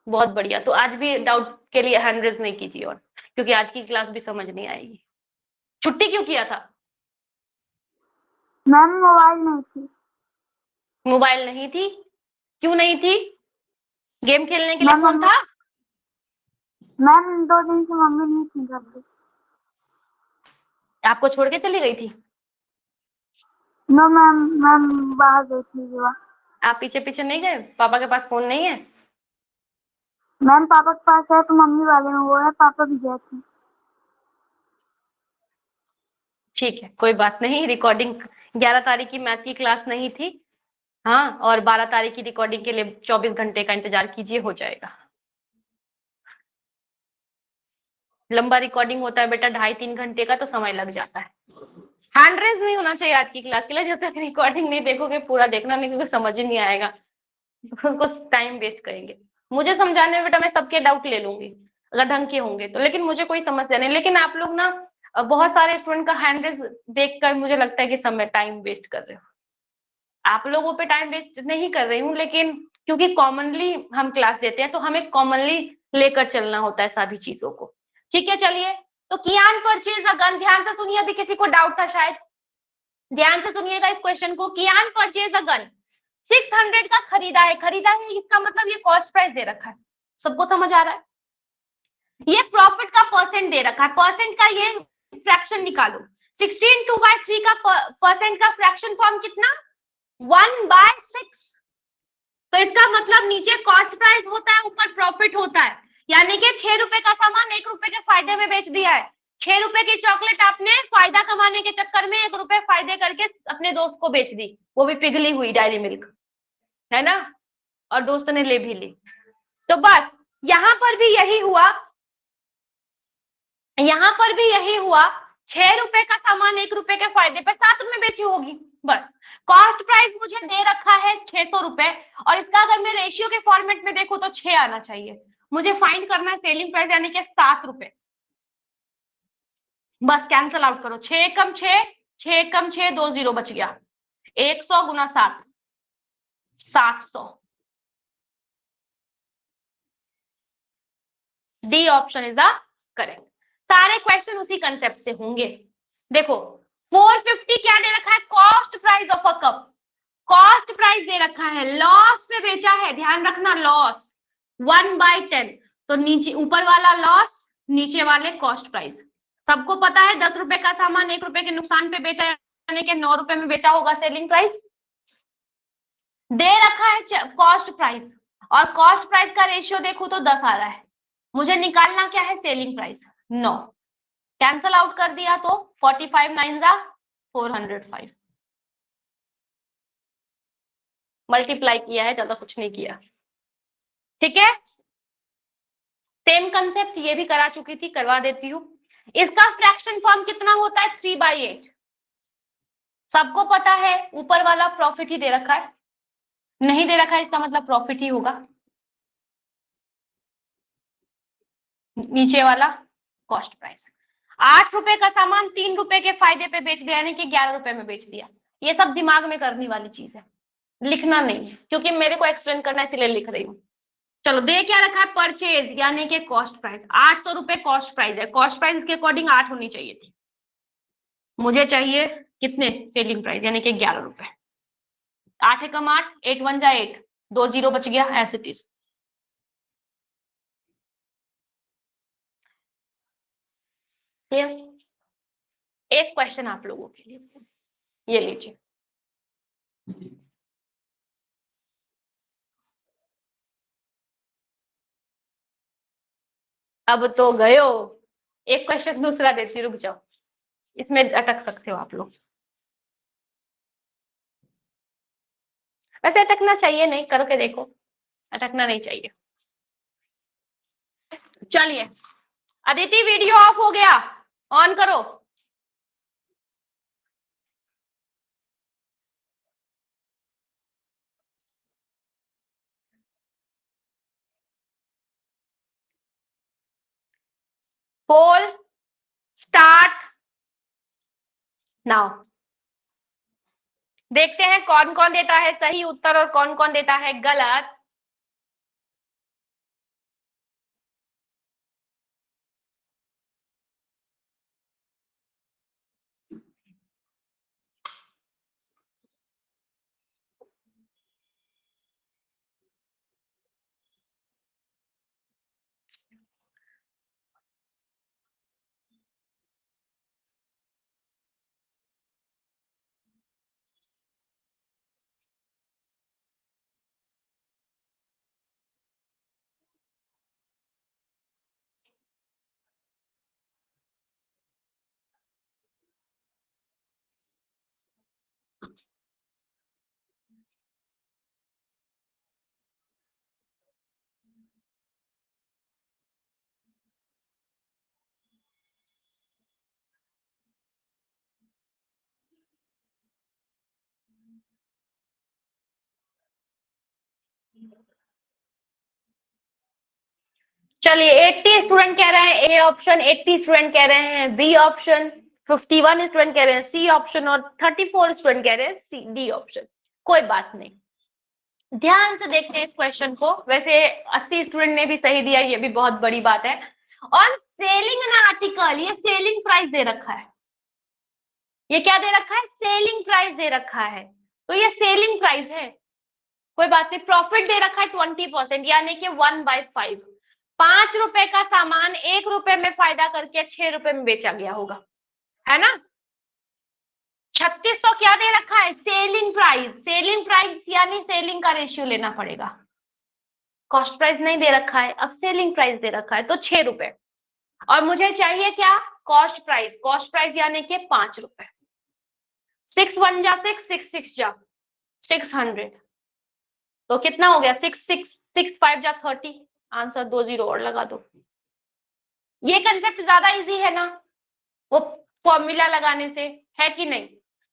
बहुत बढ़िया। तो आज भी डाउट के लिए हैंड रेज नहीं कीजिए, और क्योंकि आज की क्लास भी समझ नहीं आएगी। छुट्टी क्यों किया था? मैम मोबाइल नहीं थी। मोबाइल नहीं थी? क्यों नहीं थी? गेम खेलने के लिए मैम फोन था? मैम 2 दिन से मम्मी नहीं थी घर पे। आपको छोड़ के चली गई थी? नो मैम, मैम बाहर गई थी युवा। आप पीछे पीछे नहीं गए? पापा के पास फोन नहीं है? मैम पापा के पास है तो मम्मी वाले में वो है, पापा भी गए थे। ठीक है, कोई बात नहीं। रिकॉर्डिंग 11 तारीख की मैथ की क्लास नहीं थी, हाँ, और 12 तारीख की रिकॉर्डिंग के लिए 24 घंटे का इंतजार कीजिए, हो जाएगा। लंबा रिकॉर्डिंग होता है बेटा, 2.5-3 घंटे का, तो समय लग जाता है। हैंड रेज नहीं होना चाहिए आज की क्लास के लिए। जब तक रिकॉर्डिंग नहीं देखोगे, पूरा देखना नहीं, क्योंकि समझ ही नहीं आएगा, उसको टाइम वेस्ट करेंगे। मुझे समझाने में बेटा मैं सबके डाउट ले लूंगी अगर ढंग के होंगे तो, लेकिन मुझे कोई समस्या नहीं। लेकिन आप लोग ना बहुत सारे स्टूडेंट का हैंड रेज देखकर मुझे लगता है कि समय टाइम वेस्ट कर रहे हो। आप लोगों पे टाइम वेस्ट नहीं कर रही हूँ, लेकिन क्योंकि कॉमनली हम क्लास देते हैं तो हमें कॉमनली लेकर चलना होता है सभी चीजों को। ठीक है, चलिए। तो कियान परचेज अ गन, ध्यान से सुनिए, अभी किसी को डाउट था शायद, ध्यान से सुनिएगा इस क्वेश्चन को। कियान परचेज अ गन 600 का खरीदा है। खरीदा है इसका मतलब ये कॉस्ट प्राइस दे रखा है, सबको समझ आ रहा है? ये प्रॉफिट का परसेंट दे रखा है, परसेंट का ये फ्रैक्शन निकालो। 16/2/3 का परसेंट का फ्रैक्शन फॉर्म कितना? 1/6। तो इसका मतलब नीचे कॉस्ट प्राइस होता है, ऊपर प्रॉफिट होता है। यानी कि 6 रुपए का सामान 1 रुपए के फायदे में बेच दिया है। 6 रुपए की चॉकलेट आपने फायदा कमाने के चक्कर में 1 रुपए फायदे करके अपने दोस्त को बेच दी, वो भी पिघली हुई डायरी मिल्क, है ना, और दोस्त ने ले भी ली। तो बस यहां पर भी यही हुआ, यहां पर भी यही हुआ। 6 रुपए का सामान 1 रुपए के फायदे पे 7 में बेची होगी, बस। कॉस्ट प्राइस मुझे दे रखा है 600 रुपए, और इसका अगर मैं रेशियो के फॉर्मेट में देखूं तो 6 आना चाहिए। मुझे फाइंड करना है सेलिंग प्राइस, यानी कि 7 रुपए। बस कैंसल आउट करो, 6 कम 6, 6 कम 6, 2 जीरो बच गया। 100 गुना 7, 700। D option is the correct. सारे क्वेश्चन उसी कंसेप्ट से होंगे। देखो 450 क्या दे रखा है? Cost price of a cup. Cost price दे रखा है, लॉस पे बेचा है, ध्यान रखना, लॉस 1/10। तो नीचे ऊपर वाला लॉस, नीचे वाले कॉस्ट प्राइस। सबको पता है 10 रुपए का सामान 1 रुपए के नुकसान पे बेचा, यानी कि 9 रुपए में बेचा होगा सेलिंग प्राइस। दे रखा है कॉस्ट प्राइस, और कॉस्ट प्राइस का रेशियो देखो तो 10 आ रहा है। मुझे निकालना क्या है? Selling price. 9 कैंसल आउट कर दिया तो 45 9 जा 405, मल्टीप्लाई किया है, ज्यादा कुछ नहीं किया। ठीक है, सेम कंसेप्ट ये भी करा चुकी थी, करवा देती हूँ। इसका फ्रैक्शन फॉर्म कितना होता है? 3/8। सबको पता है ऊपर वाला प्रॉफिट ही दे रखा है, नहीं दे रखा है इसका मतलब प्रॉफिट ही होगा, नीचे वाला कॉस्ट प्राइस। 8 रुपए का सामान 3 रुपए के फायदे पे बेच दिया, यानी कि 11 रुपए में बेच दिया। ये सब दिमाग में करने वाली चीज है, लिखना नहीं, क्योंकि मेरे को एक्सप्लेन करना है इसलिए लिख रही हूँ। चलो, दे क्या रखा है? परचेज यानी कि कॉस्ट प्राइस। 800 रुपए कॉस्ट प्राइस है, कॉस्ट प्राइस के अकॉर्डिंग 8 होनी चाहिए थी। मुझे चाहिए कितने? सेलिंग प्राइस, यानी कि 11 रुपए। 8 एकम 8, 8 1 जा 8, 2 जीरो बच गया, एज इट इज। एक क्वेश्चन आप लोगों के लिए, ये लीजिए। अब तो गयो, एक क्वेश्चन दूसरा देती, रुक जाओ, इसमें अटक सकते हो आप लोग। वैसे अटकना चाहिए नहीं, करके देखो, अटकना नहीं चाहिए। चलिए, अदिति वीडियो ऑफ हो गया, ऑन करो। पोल स्टार्ट नाउ। देखते हैं कौन कौन देता है सही उत्तर और कौन कौन देता है गलत। चलिए 80 स्टूडेंट कह रहे हैं ए ऑप्शन, 80 स्टूडेंट कह रहे हैं बी ऑप्शन, 51 स्टूडेंट कह रहे हैं सी ऑप्शन और 34 स्टूडेंट कह रहे हैं सी डी ऑप्शन। कोई बात नहीं, ध्यान से देखते हैं इस क्वेश्चन को। वैसे 80 स्टूडेंट ने भी सही दिया, ये भी बहुत बड़ी बात है। और सेलिंग एन आर्टिकल, ये सेलिंग प्राइस दे रखा है। ये क्या दे रखा है? सेलिंग प्राइस दे रखा है। तो ये सेलिंग प्राइस है, कोई बात नहीं। प्रॉफिट दे रखा है 20%, यानी कि 1/5। 5 रुपए का सामान 1 रुपए में फायदा करके 6 रुपए में बेचा गया होगा, है ना। 3600 क्या दे रखा है? Selling price. सेलिंग प्राइस यानी सेलिंग का रेशियो लेना पड़ेगा। कॉस्ट प्राइस नहीं दे रखा है, अब सेलिंग प्राइस दे रखा है, तो 6 रुपए। और मुझे चाहिए क्या? Cost price. कॉस्ट प्राइस यानी कि 5 रुपए। 6 1 जा 6, 6 6 जा 600, तो कितना हो गया? 6 6 6 5 जा 30। आंसर 2 0 और लगा दो। ये कंसेप्ट ज्यादा इजी है ना वो फॉर्मूला लगाने से, है कि नहीं?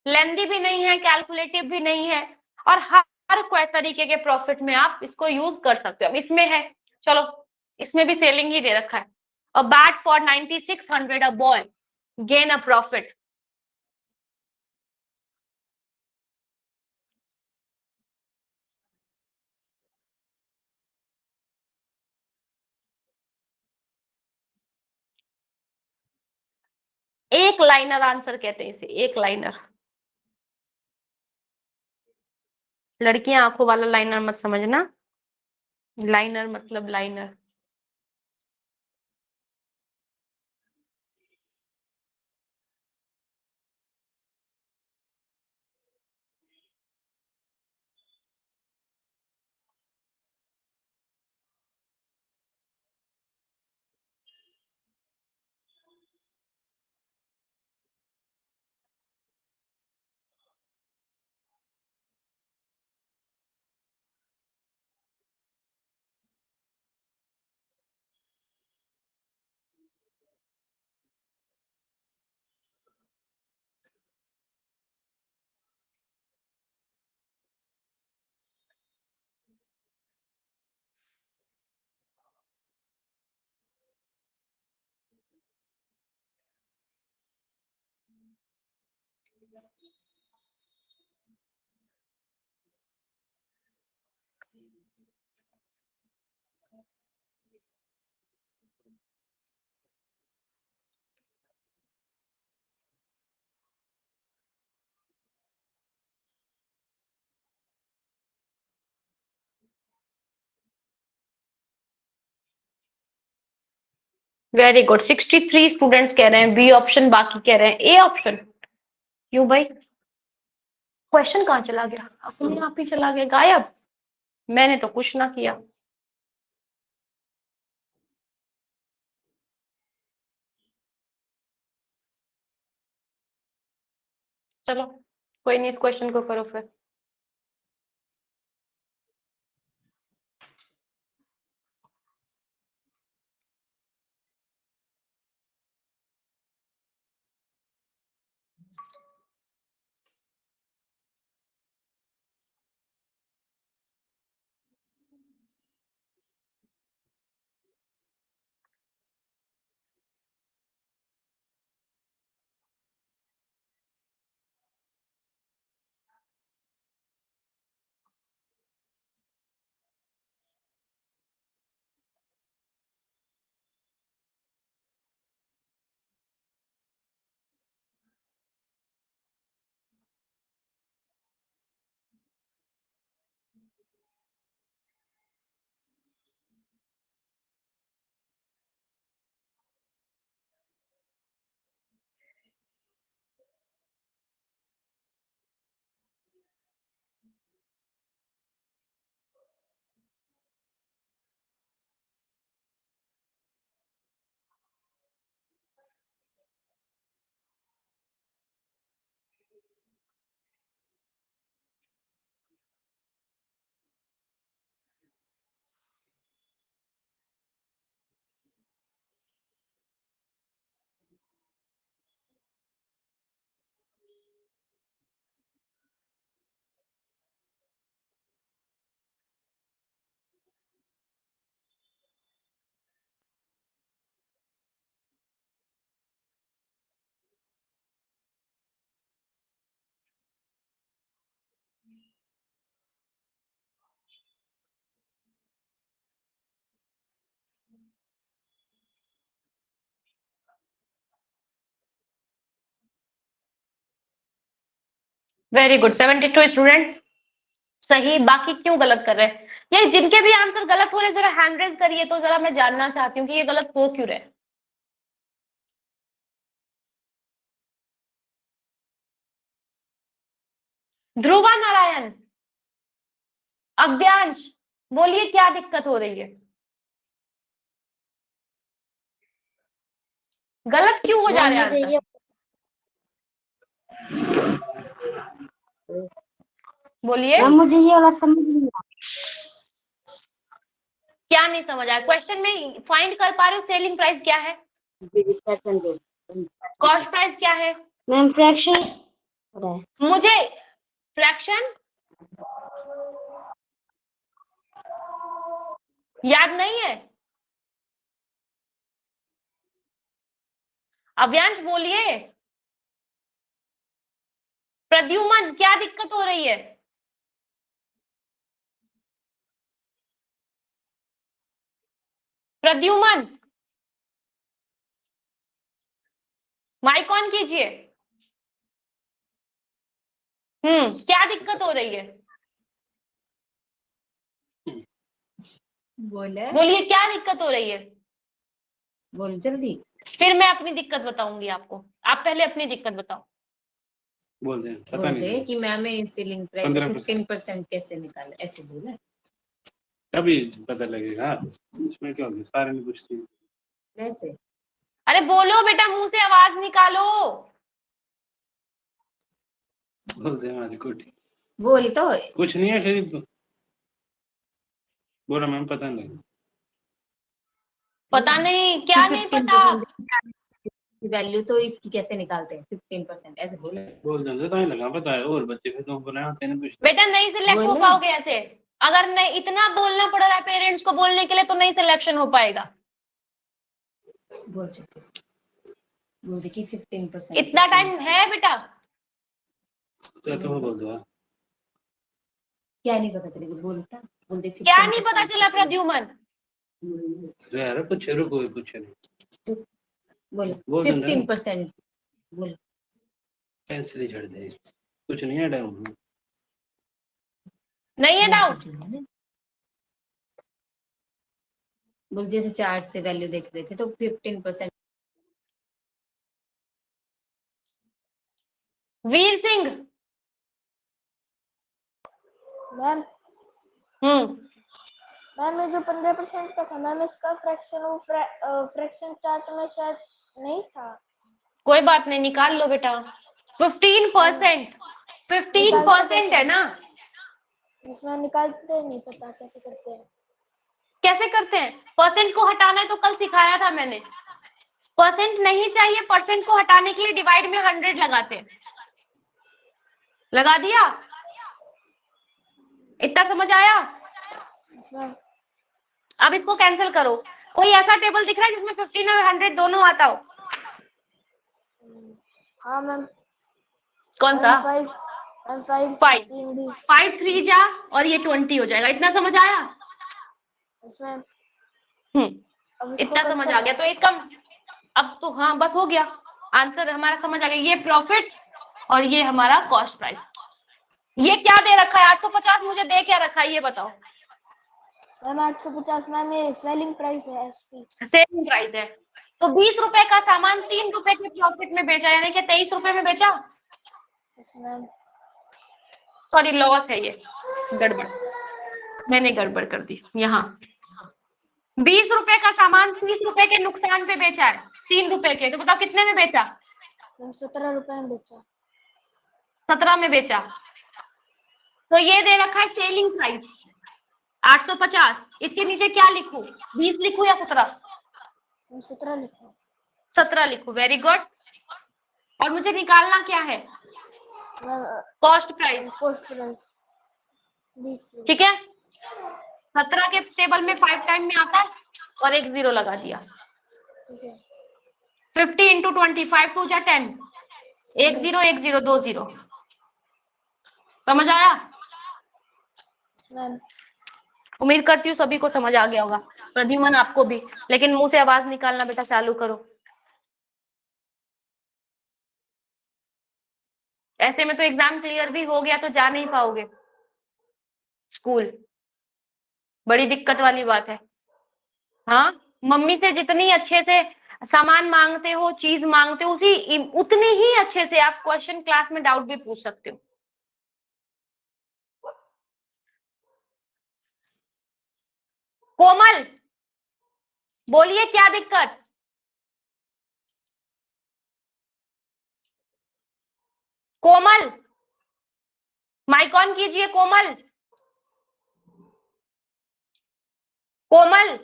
लेंदी भी नहीं है, कैलकुलेटिव भी नहीं है, और हर कोई तरीके के प्रॉफिट में आप इसको यूज कर सकते हो। अब इसमें है, चलो इसमें भी सेलिंग ही दे रखा है। A bat for 9600 a boy gain a profit. एक लाइनर आंसर कहते हैं इसे, एक लाइनर। लड़कियां आंखों वाला लाइनर मत समझना, लाइनर मतलब लाइनर। Very good. 63 स्टूडेंट्स कह रहे हैं बी ऑप्शन, बाकी कह रहे हैं ए ऑप्शन। क्यों भाई, क्वेश्चन कहाँ चला गया? अपने आप ही चला गया गायब। मैंने तो कुछ ना किया। चलो कोई नहीं, इस क्वेश्चन को करो फिर। वेरी गुड, 72 स्टूडेंट्स सही। बाकी क्यों गलत कर रहे हैं? ये जिनके भी आंसर गलत हो रहे जरा हैंड रेज करिए तो जरा मैं जानना चाहती हूँ कि ये गलत हो क्यों रहे। ध्रुवा नारायण, अव्यांश, बोलिए क्या दिक्कत हो रही है? गलत क्यों हो जा रहे हैं आंसर? बोलिए मुझे ये वाला समझ नहीं आया। क्या नहीं समझ आया? क्वेश्चन में फाइंड कर पा रहे हो सेलिंग प्राइस क्या है, कॉस्ट प्राइस क्या है? मैम फ्रैक्शन मुझे फ्रैक्शन याद नहीं है। अव्यांश बोलिए। प्रद्युमन क्या दिक्कत हो रही है? प्रद्युमन माइक ऑन कीजिए। क्या दिक्कत हो रही है? बोलिए क्या दिक्कत हो रही है? बोल जल्दी। फिर मैं अपनी दिक्कत बताऊंगी आपको, आप पहले अपनी दिक्कत बताओ। बोल दे, पता बोल नहीं दे चला। कि मैम सेलिंग प्राइस 15% 15% कैसे निकाले, ऐसे बोला। तभी पता लगेगा। इसमें क्या होगा, सारे में पूछती हैं। कैसे? अरे बोलो बेटा, मुंह से आवाज निकालो। बोल दे हमारी कोठी। बोल तो। कुछ नहीं है शरीफ। बोला मैम पता नहीं। पता नहीं क्या नहीं पता? वैल्यू तो इसकी कैसे निकालते हैं 15%, ऐसे बोले। बोल दे तो ही लगा पता है, और बच्चे फिर तुम बोला तेने पूछ। बेटा नहीं सिलेक्ट हो बोले। पाओगे ऐसे। अगर नहीं इतना बोलना पड़ रहा है पेरेंट्स को बोलने के लिए तो नहीं सिलेक्शन हो पाएगा। बोल चुके से। बोल दे कि 15%। इतना टाइम है बेटा? तो तुम बोल दो। क्या नहीं पता चलेगा, बोलता। बोल दे क्या नहीं पता 15% चला कैसे। प्रद्युमन? यार पूछे, रुको पूछे नहीं। बोल बोल दे ना। 15%। बोल। कैंसिल ही छड़ दे, कुछ नहीं है डाउन। नहीं है डाउट? बोल जैसे चार्ट से वैल्यू देख रहे थे तो 15%। वीर सिंह। मैम हम्म मैम ये जो 15% का था मैम, इसका फ्रैक्शन चार्ट में शायद नहीं था। कोई बात नहीं, निकाल लो बेटा। 15%, 15% है ना? इसमें निकालते नहीं, पता कैसे करते हैं। कैसे करते हैं? परसेंट को हटाना है तो कल सिखाया था मैंने। परसेंट नहीं चाहिए, परसेंट को हटाने के लिए डिवाइड में 100 लगाते हैं। लगा दिया? इतना समझ आया? मैम अब इसको कैंसिल करो। कोई ऐसा टेबल दिख रहा है जिसमें 15 और 100 दोनों आता हो? हाँ मैम। कौन सा? 5 5 3 भी 5 3 जा और ये 20 हो जाएगा। इतना समझ आया? इसमें। हम्म अब इसको इतना कट समझ कर आ गया तो इसका अब तो हाँ बस हो गया। आंसर हमारा समझ आ गया। ये प्रॉफिट और ये हमारा कॉस्ट प्राइस। ये क्या दे रखा है? 850 मुझे दे क्या रखा है ये बताओ। मैम 850 मैम ये सेलिंग प्राइस है, एसपी सेलिंग प्राइस है। तो 20 रुपए का सामान 3 रुपए के प्रॉफिट में बेचा, यानी कि 23 रुपए में बेचा। मैम। सॉरी लॉस है ये, गड़बड़, मैंने गड़बड़ कर दी। यहाँ 20 रुपए का सामान 30 रुपए के नुकसान पे बेचा है, 3 रुपए के। तो बताओ कितने में बेचा? 17 रुपए में बेचा। 17 में बेचा। तो ये दे रखा है सेलिंग प्राइस 850। इसके नीचे क्या लिखूं? 20 लिखूं या 17? 17 लिखा। 17 लिखूं। Very good. और मुझे निकालना क्या है? Cost price. Cost price 20। ठीक है, 17 के टेबल में 5 टाइम में आता है और एक 0 लगा दिया। ठीक है। 50 इंटू 25 2 जा 10। 1 0 1 0 2 0। समझ आया? मैम उम्मीद करती हूँ सभी को समझ आ गया होगा, प्रद्युमन आपको भी। लेकिन मुंह से आवाज निकालना बेटा चालू करो। ऐसे में तो एग्जाम क्लियर भी हो गया तो जा नहीं पाओगे स्कूल, बड़ी दिक्कत वाली बात है। हाँ, मम्मी से जितनी अच्छे से सामान मांगते हो, चीज मांगते हो, उतनी ही अच्छे से आप क्वेश्चन क्लास में डाउट भी पूछ सकते हो। कोमल बोलिए क्या दिक्कत? कोमल माइक ऑन कीजिए। कोमल, कोमल।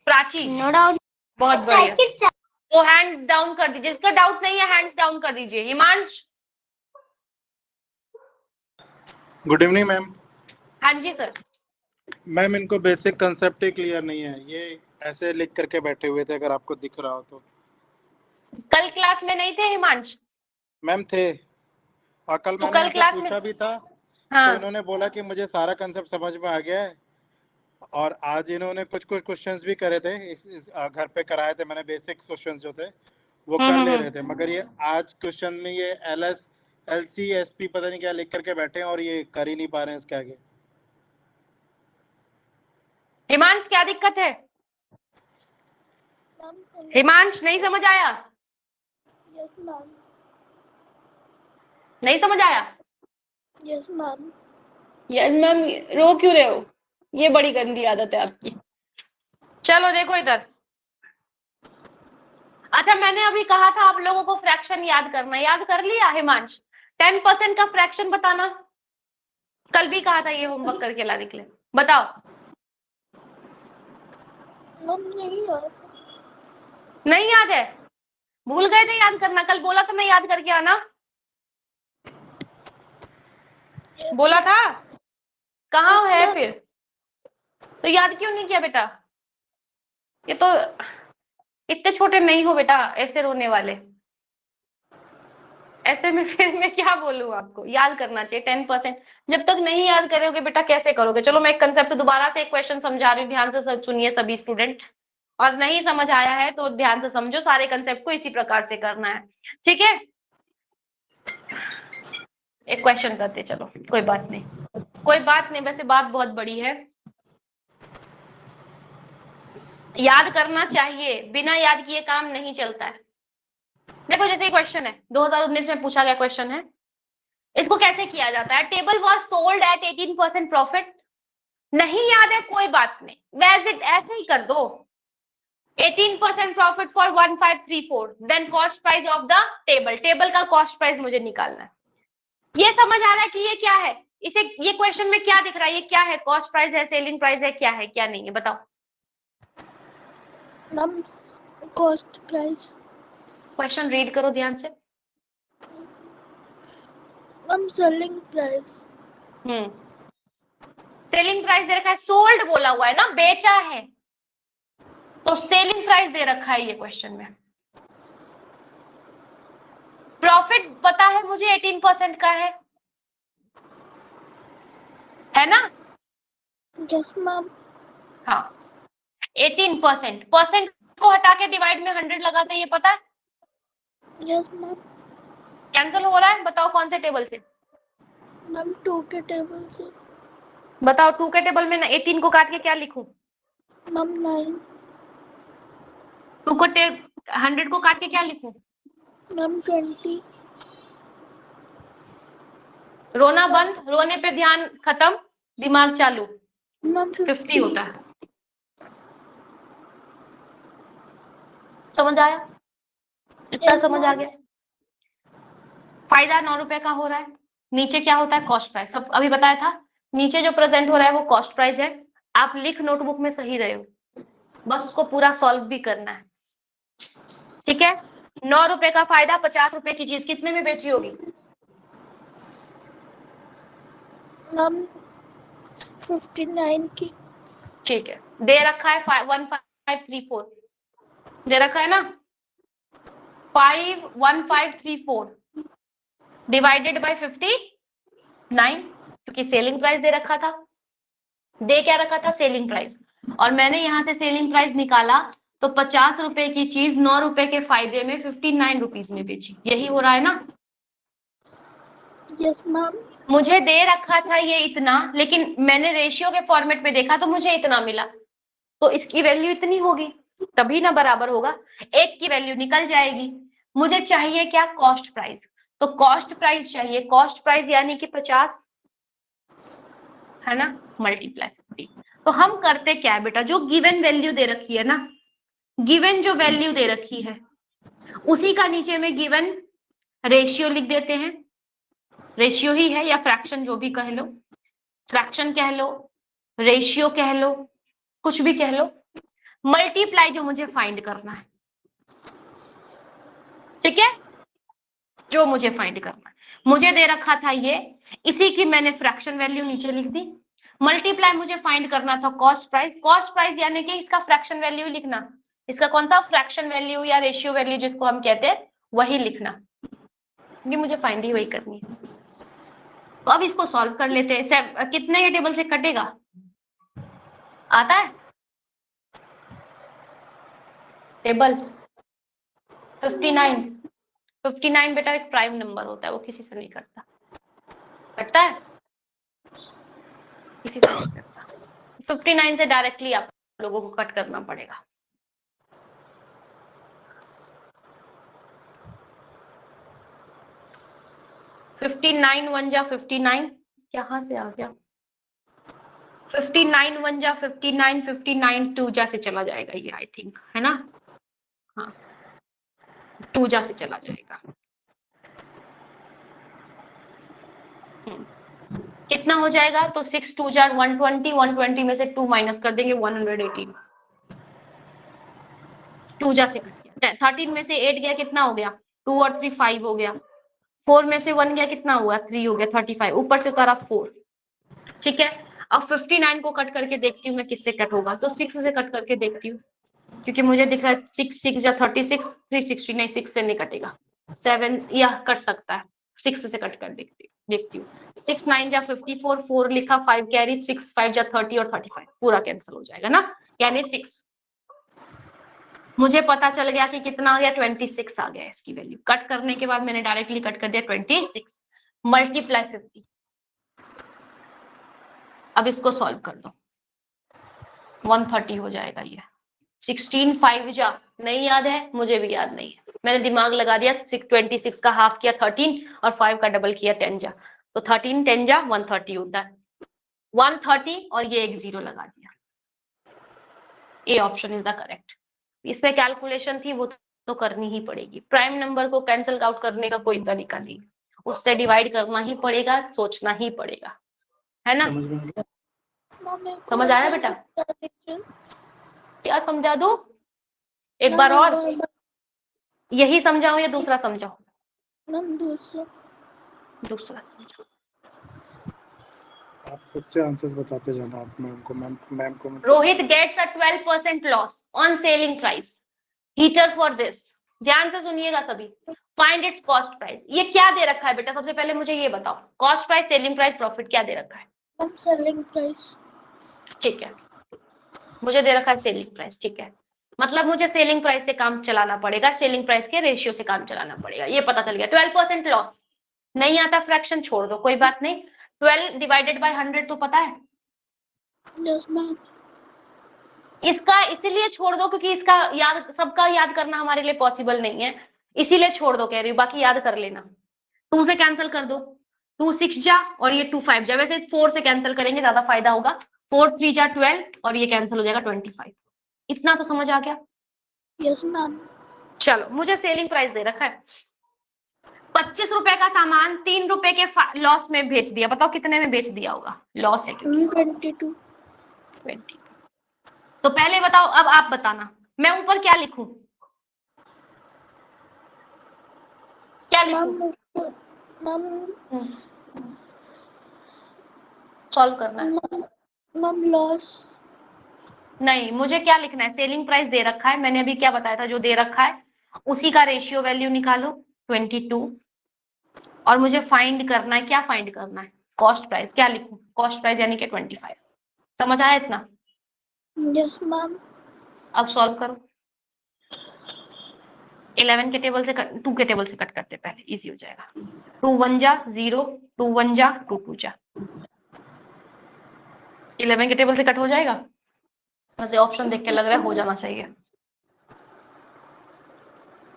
Prachi, no doubt. बहुत बढ़िया। तो हैंड डाउन कर दीजिए, जिसका डाउट नहीं है हैंड्स डाउन कर दीजिए। हिमांश। Good evening ma'am. हाँ जी सर। मैम इनको बेसिक कंसेप्ट ही क्लियर नहीं है, ये ऐसे लिख करके बैठे हुए थे, अगर आपको दिख रहा हो तो। कल क्लास में नहीं थे हिमांश? मैम थे, और कल तो मैंने कल इनसे क्लास पूछा में भी था। हाँ। तो इन्होंने बोला कि मुझे सारा कंसेप्ट समझ में आ गया है, और आज इन्होंने कुछ क्वेश्चंस भी करे थे, इस घर पे कराए थे मैंने, बेसिक क्वेश्चंस जो थे वो कर ले रहे थे, मगर ये आज क्वेश्चन में ये LS LC SP पता नहीं क्या लिख करके बैठे हैं, और ये कर ही नहीं पा रहे हैं इसके आगे। हिमांश क्या दिक्कत है? हिमांश नहीं समझ आया? Yes ma'am. नहीं समझ आया? Yes ma'am. यस मैम रो क्यों रहे हो? ये बड़ी गंदी आदत है आपकी। चलो देखो इधर। अच्छा, मैंने अभी कहा था आप लोगों को फ्रैक्शन याद करना, याद कर लिया हिमांश? 10% का फ्रैक्शन बताना, कल भी कहा था ये होमवर्क करके लाने के लिए। बताओ। मैम नहीं यार। नहीं याद है? भूल गए थे याद करना? कल बोला था मैं याद करके आना, बोला था। कहाँ है फिर? तो याद क्यों नहीं किया बेटा? ये तो इतने छोटे नहीं हो बेटा ऐसे रोने वाले। ऐसे में फिर मैं क्या बोलूं आपको? याद करना चाहिए 10%। जब तक नहीं याद करोगे बेटा कैसे करोगे? चलो मैं एक कंसेप्ट दोबारा से एक क्वेश्चन समझा रही हूँ, ध्यान से सुनिए सभी स्टूडेंट। और नहीं समझ आया है तो ध्यान से समझो, सारे कंसेप्ट को इसी प्रकार से करना है, ठीक है? एक क्वेश्चन करते चलो, कोई बात नहीं, कोई बात नहीं, वैसे बात बहुत बड़ी है। याद करना चाहिए, बिना याद किए काम नहीं चलता है। देखो जैसे क्वेश्चन है, 2019 में पूछा गया क्वेश्चन है, इसको कैसे किया जाता है? Table was sold at 18% profit. नहीं याद है कोई बात नहीं, वैसे ऐसे ही कर दो। 18% profit for 1534, then cost price of the table. Table का कॉस्ट प्राइस मुझे निकालना है। ये समझ आ रहा है कि ये क्या है? इसे ये क्वेश्चन में क्या दिख रहा है? ये क्या है? कॉस्ट प्राइस है, सेलिंग प्राइस है, क्या है क्या नहीं है बताओ? Ma'am cost price. Question read करो ध्यान से। Ma'am selling price. Selling price दे रखा है, सोल्ड बोला हुआ है ना, बेचा है, तो सेलिंग प्राइस दे रखा है ये क्वेश्चन में। प्रॉफिट पता है मुझे 18% का है ना? Yes ma'am. हाँ 18%, परसेंट को हटा के डिवाइड में 100 लगाते हैं, ये पता है? Yes ma'am. कैंसिल हो रहा है, बताओ कौन से टेबल से? मैम 2 के टेबल से। बताओ 2 के टेबल में ना 18 को काट के क्या लिखूं? मैम 9। 2 को 100 को काट के क्या लिखूं? मैम 20। रोना बंद, रोने पे ध्यान खत्म, दिमाग चालू। मैम 50 होता है। समझ आया? इतना Yes, समझ आ ma'am. गया? फायदा 9 रुपए का हो रहा है। नीचे क्या होता है? Cost price. सब अभी बताया था, नीचे जो प्रेजेंट हो रहा है वो कॉस्ट प्राइस है। आप लिख नोटबुक में सही रहे हो, बस उसको पूरा सॉल्व भी करना है, ठीक है? 9 रुपए का फायदा, 50 रुपए की चीज कितने में बेची होगी? मैम 59 की। ठीक है, दे रखा है 1534, दे रखा है ना 51534 डिवाइडेड बाय 59, क्योंकि सेलिंग प्राइस दे रखा था। दे क्या रखा था? Selling price. और मैंने यहां से सेलिंग प्राइस निकाला तो 50 रुपए की चीज 9 रुपए के फायदे में 59 रुपीज में बेची, यही हो रहा है ना। Yes ma'am. मुझे दे रखा था ये इतना, लेकिन मैंने रेशियो के फॉर्मेट में देखा तो मुझे इतना मिला, तो इसकी वैल्यू इतनी होगी, तभी ना बराबर होगा। एक की वैल्यू निकल जाएगी। मुझे चाहिए क्या, कॉस्ट प्राइस। तो कॉस्ट प्राइस चाहिए, कॉस्ट प्राइस यानी कि 50 है ना, मल्टीप्लाई 50। तो हम करते क्या है बेटा, जो गिवन वैल्यू दे रखी है ना, गिवन जो वैल्यू दे रखी है उसी का नीचे में गिवन रेशियो लिख देते हैं। रेशियो ही है या फ्रैक्शन, जो भी कह लो, फ्रैक्शन कह लो, रेशियो कह लो, कुछ भी कह लो। मल्टीप्लाई जो मुझे फाइंड करना है, ठीक है, जो मुझे फाइंड करना है। मुझे दे रखा था ये, इसी की मैंने फ्रैक्शन वैल्यू नीचे लिख दी। मल्टीप्लाई मुझे फाइंड करना था कॉस्ट प्राइस। कॉस्ट प्राइस यानी कि इसका फ्रैक्शन वैल्यू लिखना, इसका कौन सा फ्रैक्शन वैल्यू या रेशियो वैल्यू जिसको हम कहते हैं वही लिखना, क्योंकि मुझे फाइंड ही वही करनी है। तो अब इसको सॉल्व कर लेते हैं। कितने ये टेबल से कटेगा, आता है टेबल 59। 59 बेटा एक प्राइम नंबर होता है, वो किसी से नहीं कटता, कटता है किसी से नहीं कटता। 59 से डायरेक्टली आप लोगों को कट करना पड़ेगा। फिफ्टी नाइन वन जा 59, कहाँ से आ गया, 59 वन जा 59, 59 टू जा से चला जाएगा ये, आई थिंक है ना, हाँ 2 जा से चला जाएगा। कितना हो जाएगा, तो 6 2 जा 120, 120 में से 2 माइनस कर देंगे 118, 2 जा से कट गया। 13 में से 8 गया, कितना हो गया, 2 और 3 5 हो गया। 4 में से 1 गया, कितना हुआ, 3 हो गया, 35, ऊपर से उतारा 4, ठीक है। अब 59 को कट करके देखती हूँ मैं किससे कट होगा, तो 6 से कट करके देखती हूँ, क्योंकि मुझे दिख रहा है 6 6 या 36, 360 नहीं, 6 से नहीं कटेगा, 7 या कट सकता है, 6 से कट कर देखती हूँ। 6 9 जा 54, 4 लिखा, 5 कैरी, 6 5 जा 30 और 35 पूरा कैंसिल हो जाएगा ना, यानी 6। मुझे पता चल गया कि कितना आ गया, 26 आ गया इसकी वैल्यू। कट करने के बाद मैंने डायरेक्टली कट कर दिया 26 मल्टीप्लाई 50। अब इसको सॉल्व कर दो, 130 हो जाएगा ये। 16 5 जा नहीं याद है, मुझे भी याद नहीं है, मैंने दिमाग लगा दिया, 26 का हाफ किया 13 और 5 का डबल किया 10 जा, तो 13 10 जा 130 होता है, 130 और ये एक 0 लगा दिया। A option is the correct. इसमें कैलकुलेशन थी वो तो करनी ही पड़ेगी, प्राइम नंबर को कैंसिल आउट करने का कोई तरीका नहीं, उससे डिवाइड करना ही पड़ेगा, सोचना ही पड़ेगा, है ना। समझ में आ गया? समझ आया बेटा, क्या समझा दो एक बार और, यही समझाओ या दूसरा समझाओ, मैम दूसरा समझाओ। आप खुद से आंसर्स बताते जाना आप मैम को Rohit gets a 12% loss on selling price heater for this. ध्यान से सुनिएगा सभी, फाइंड इट्स कॉस्ट प्राइस। ये क्या दे रखा है बेटा, सबसे पहले मुझे ये बताओ, cost price, selling price, profit क्या दे रखा है। Ma'am selling price. ठीक है, मुझे दे रखा है सेलिंग प्राइस, ठीक है, मतलब मुझे सेलिंग प्राइस से काम चलाना पड़ेगा, सेलिंग प्राइस के रेशियो से काम चलाना पड़ेगा, ये पता चल गया। 12% लॉस नहीं आता, फ्रैक्शन छोड़ दो, कोई बात नहीं। 12 डिवाइडेड बाय 100 तो पता है, यस मैम। इसका इसीलिए छोड़ दो क्योंकि इसका याद, सबका याद करना हमारे लिए पॉसिबल नहीं है, इसीलिए छोड़ दो कह रही हूँ, बाकी याद कर लेना। 2 से कैंसिल कर दो, 2 6 जा और ये 2 5 जा, वैसे 4 से कैंसिल करेंगे ज्यादा फायदा होगा, 4 3 जा 12 और ये कैंसिल हो जाएगा 25। इतना तो समझ आ गया। Yes ma'am. चलो, मुझे सेलिंग प्राइस दे रखा है, 25 रुपए का सामान 3 रुपए के लॉस में बेच दिया, बताओ कितने में बेच दिया होगा, लॉस है क्योंकि 22। 20। तो पहले बताओ, अब आप बताना, मैं ऊपर क्या लिखूं, क्या लिखूं, मैम सॉल्व करना है। Ma'am loss. नहीं, मुझे क्या लिखना है, सेलिंग प्राइस दे रखा है, मैंने अभी क्या बताया था, जो दे रखा है उसी का रेशियो वैल्यू निकालो 22, और मुझे फाइंड करना है, क्या फाइंड करना है, कॉस्ट प्राइस। क्या लिखूं, कॉस्ट प्राइस यानी कि 25। समझ आया इतना, यस मैम। अब सॉल्व करो। 11 के टेबल से 2 के टेबल से कट करते पहले, इजी हो जाएगा। 2 1 जा 0, 2 1 जा 2 2 जा। 11 के टेबल से कट हो जाएगा। मुझे ऑप्शन देख के लग रहा है हो जाना चाहिए।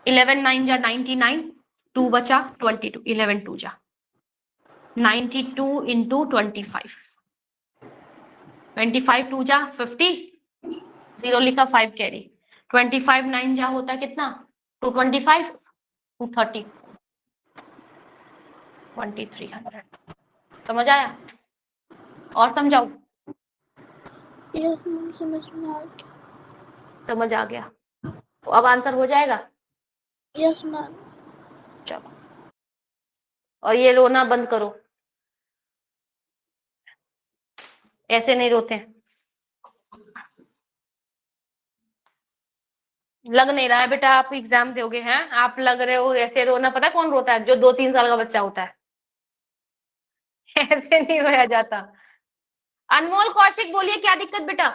11 9 जा 99, 2 बचा 22, 11 2 जा 92 into 25, 25 2 जा 50, 0 लिखा 5 कैरी, 25 9 जा होता कितना 225, 230, 2300। समझ आया? और समझाओ? यस मैम, समझ में आ गया। समझ आ गया। तो अब आंसर हो जाएगा। Yes ma'am. चलो, और ये रोना बंद करो, ऐसे नहीं रोते हैं। लग नहीं रहा है बेटा आप एग्जाम दोगे हैं, आप लग रहे हो ऐसे रोना। पता कौन रोता है? जो 2-3 साल का बच्चा होता है। ऐसे नहीं रोया जाता। अनमोल कौशिक बोलिए क्या दिक्कत बेटा?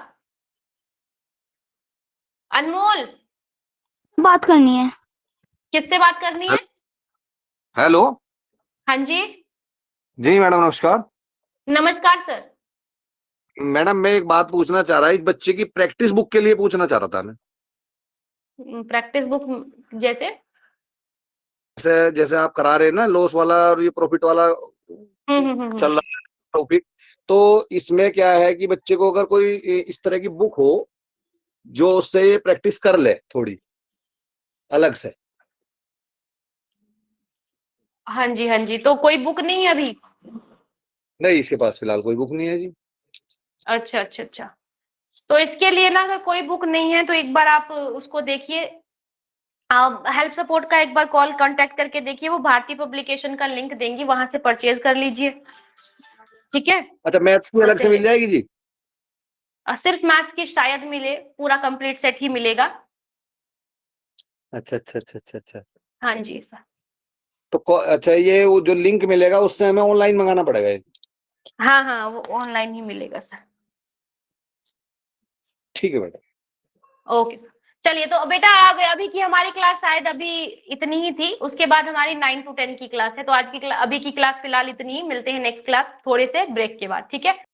अनमोल, बात करनी है। किससे बात करनी है? हेलो। हाँ जी, जी मैडम नमस्कार। नमस्कार सर। मैडम मैं एक बात पूछना चाह रहा, इस बच्चे की प्रैक्टिस बुक के लिए पूछना चाह रहा था मैं। प्रैक्टिस बुक जैसे? जैसे जैसे आप करा रहे हैं ना लॉस वाला और ये प्रॉफिट वाला चल रहा है टॉपिक, तो इसमें क्या है कि बच्चे को अगर कोई इस तरह की बुक हो जो उससे ये प्रैक्टिस कर ले थोड़ी अलग से। हाँ जी, हाँ जी। तो कोई बुक नहीं है अभी? नहीं, इसके पास फिलहाल कोई बुक नहीं है जी। अच्छा अच्छा अच्छा। तो इसके लिए ना अगर कोई बुक नहीं है तो एक बार आप उसको देखिए, हेल्प सपोर्ट का एक बार कॉल कांटेक्ट करके देखिए, वो भारतीय पब्लिकेशन का लिंक देंगी, वहां से परचेज कर लीजिए। ठीक है? अच्छा, मैथ्स की अलग से मिल जाएगी जी? सिर्फ मैथ्स की शायद मिले, पूरा कंप्लीट सेट ही मिलेगा। अच्छा अच्छा अच्छा अच्छा अच्छा। हाँ जी सर। तो अच्छा, ये वो जो लिंक मिलेगा उससे हमें ऑनलाइन मंगाना पड़ेगा ये? हाँ हाँ, वो ऑनलाइन ही मिलेगा सर। ठीक है मैडम। Okay sir. चलिए, तो बेटा अभी की हमारी क्लास शायद अभी इतनी ही थी, उसके बाद हमारी 9 to 10 की क्लास है। तो आज की अभी की क्लास फिलहाल इतनी ही, मिलते हैं नेक्स्ट क्लास थोड़े से ब्रेक के बाद। ठीक है?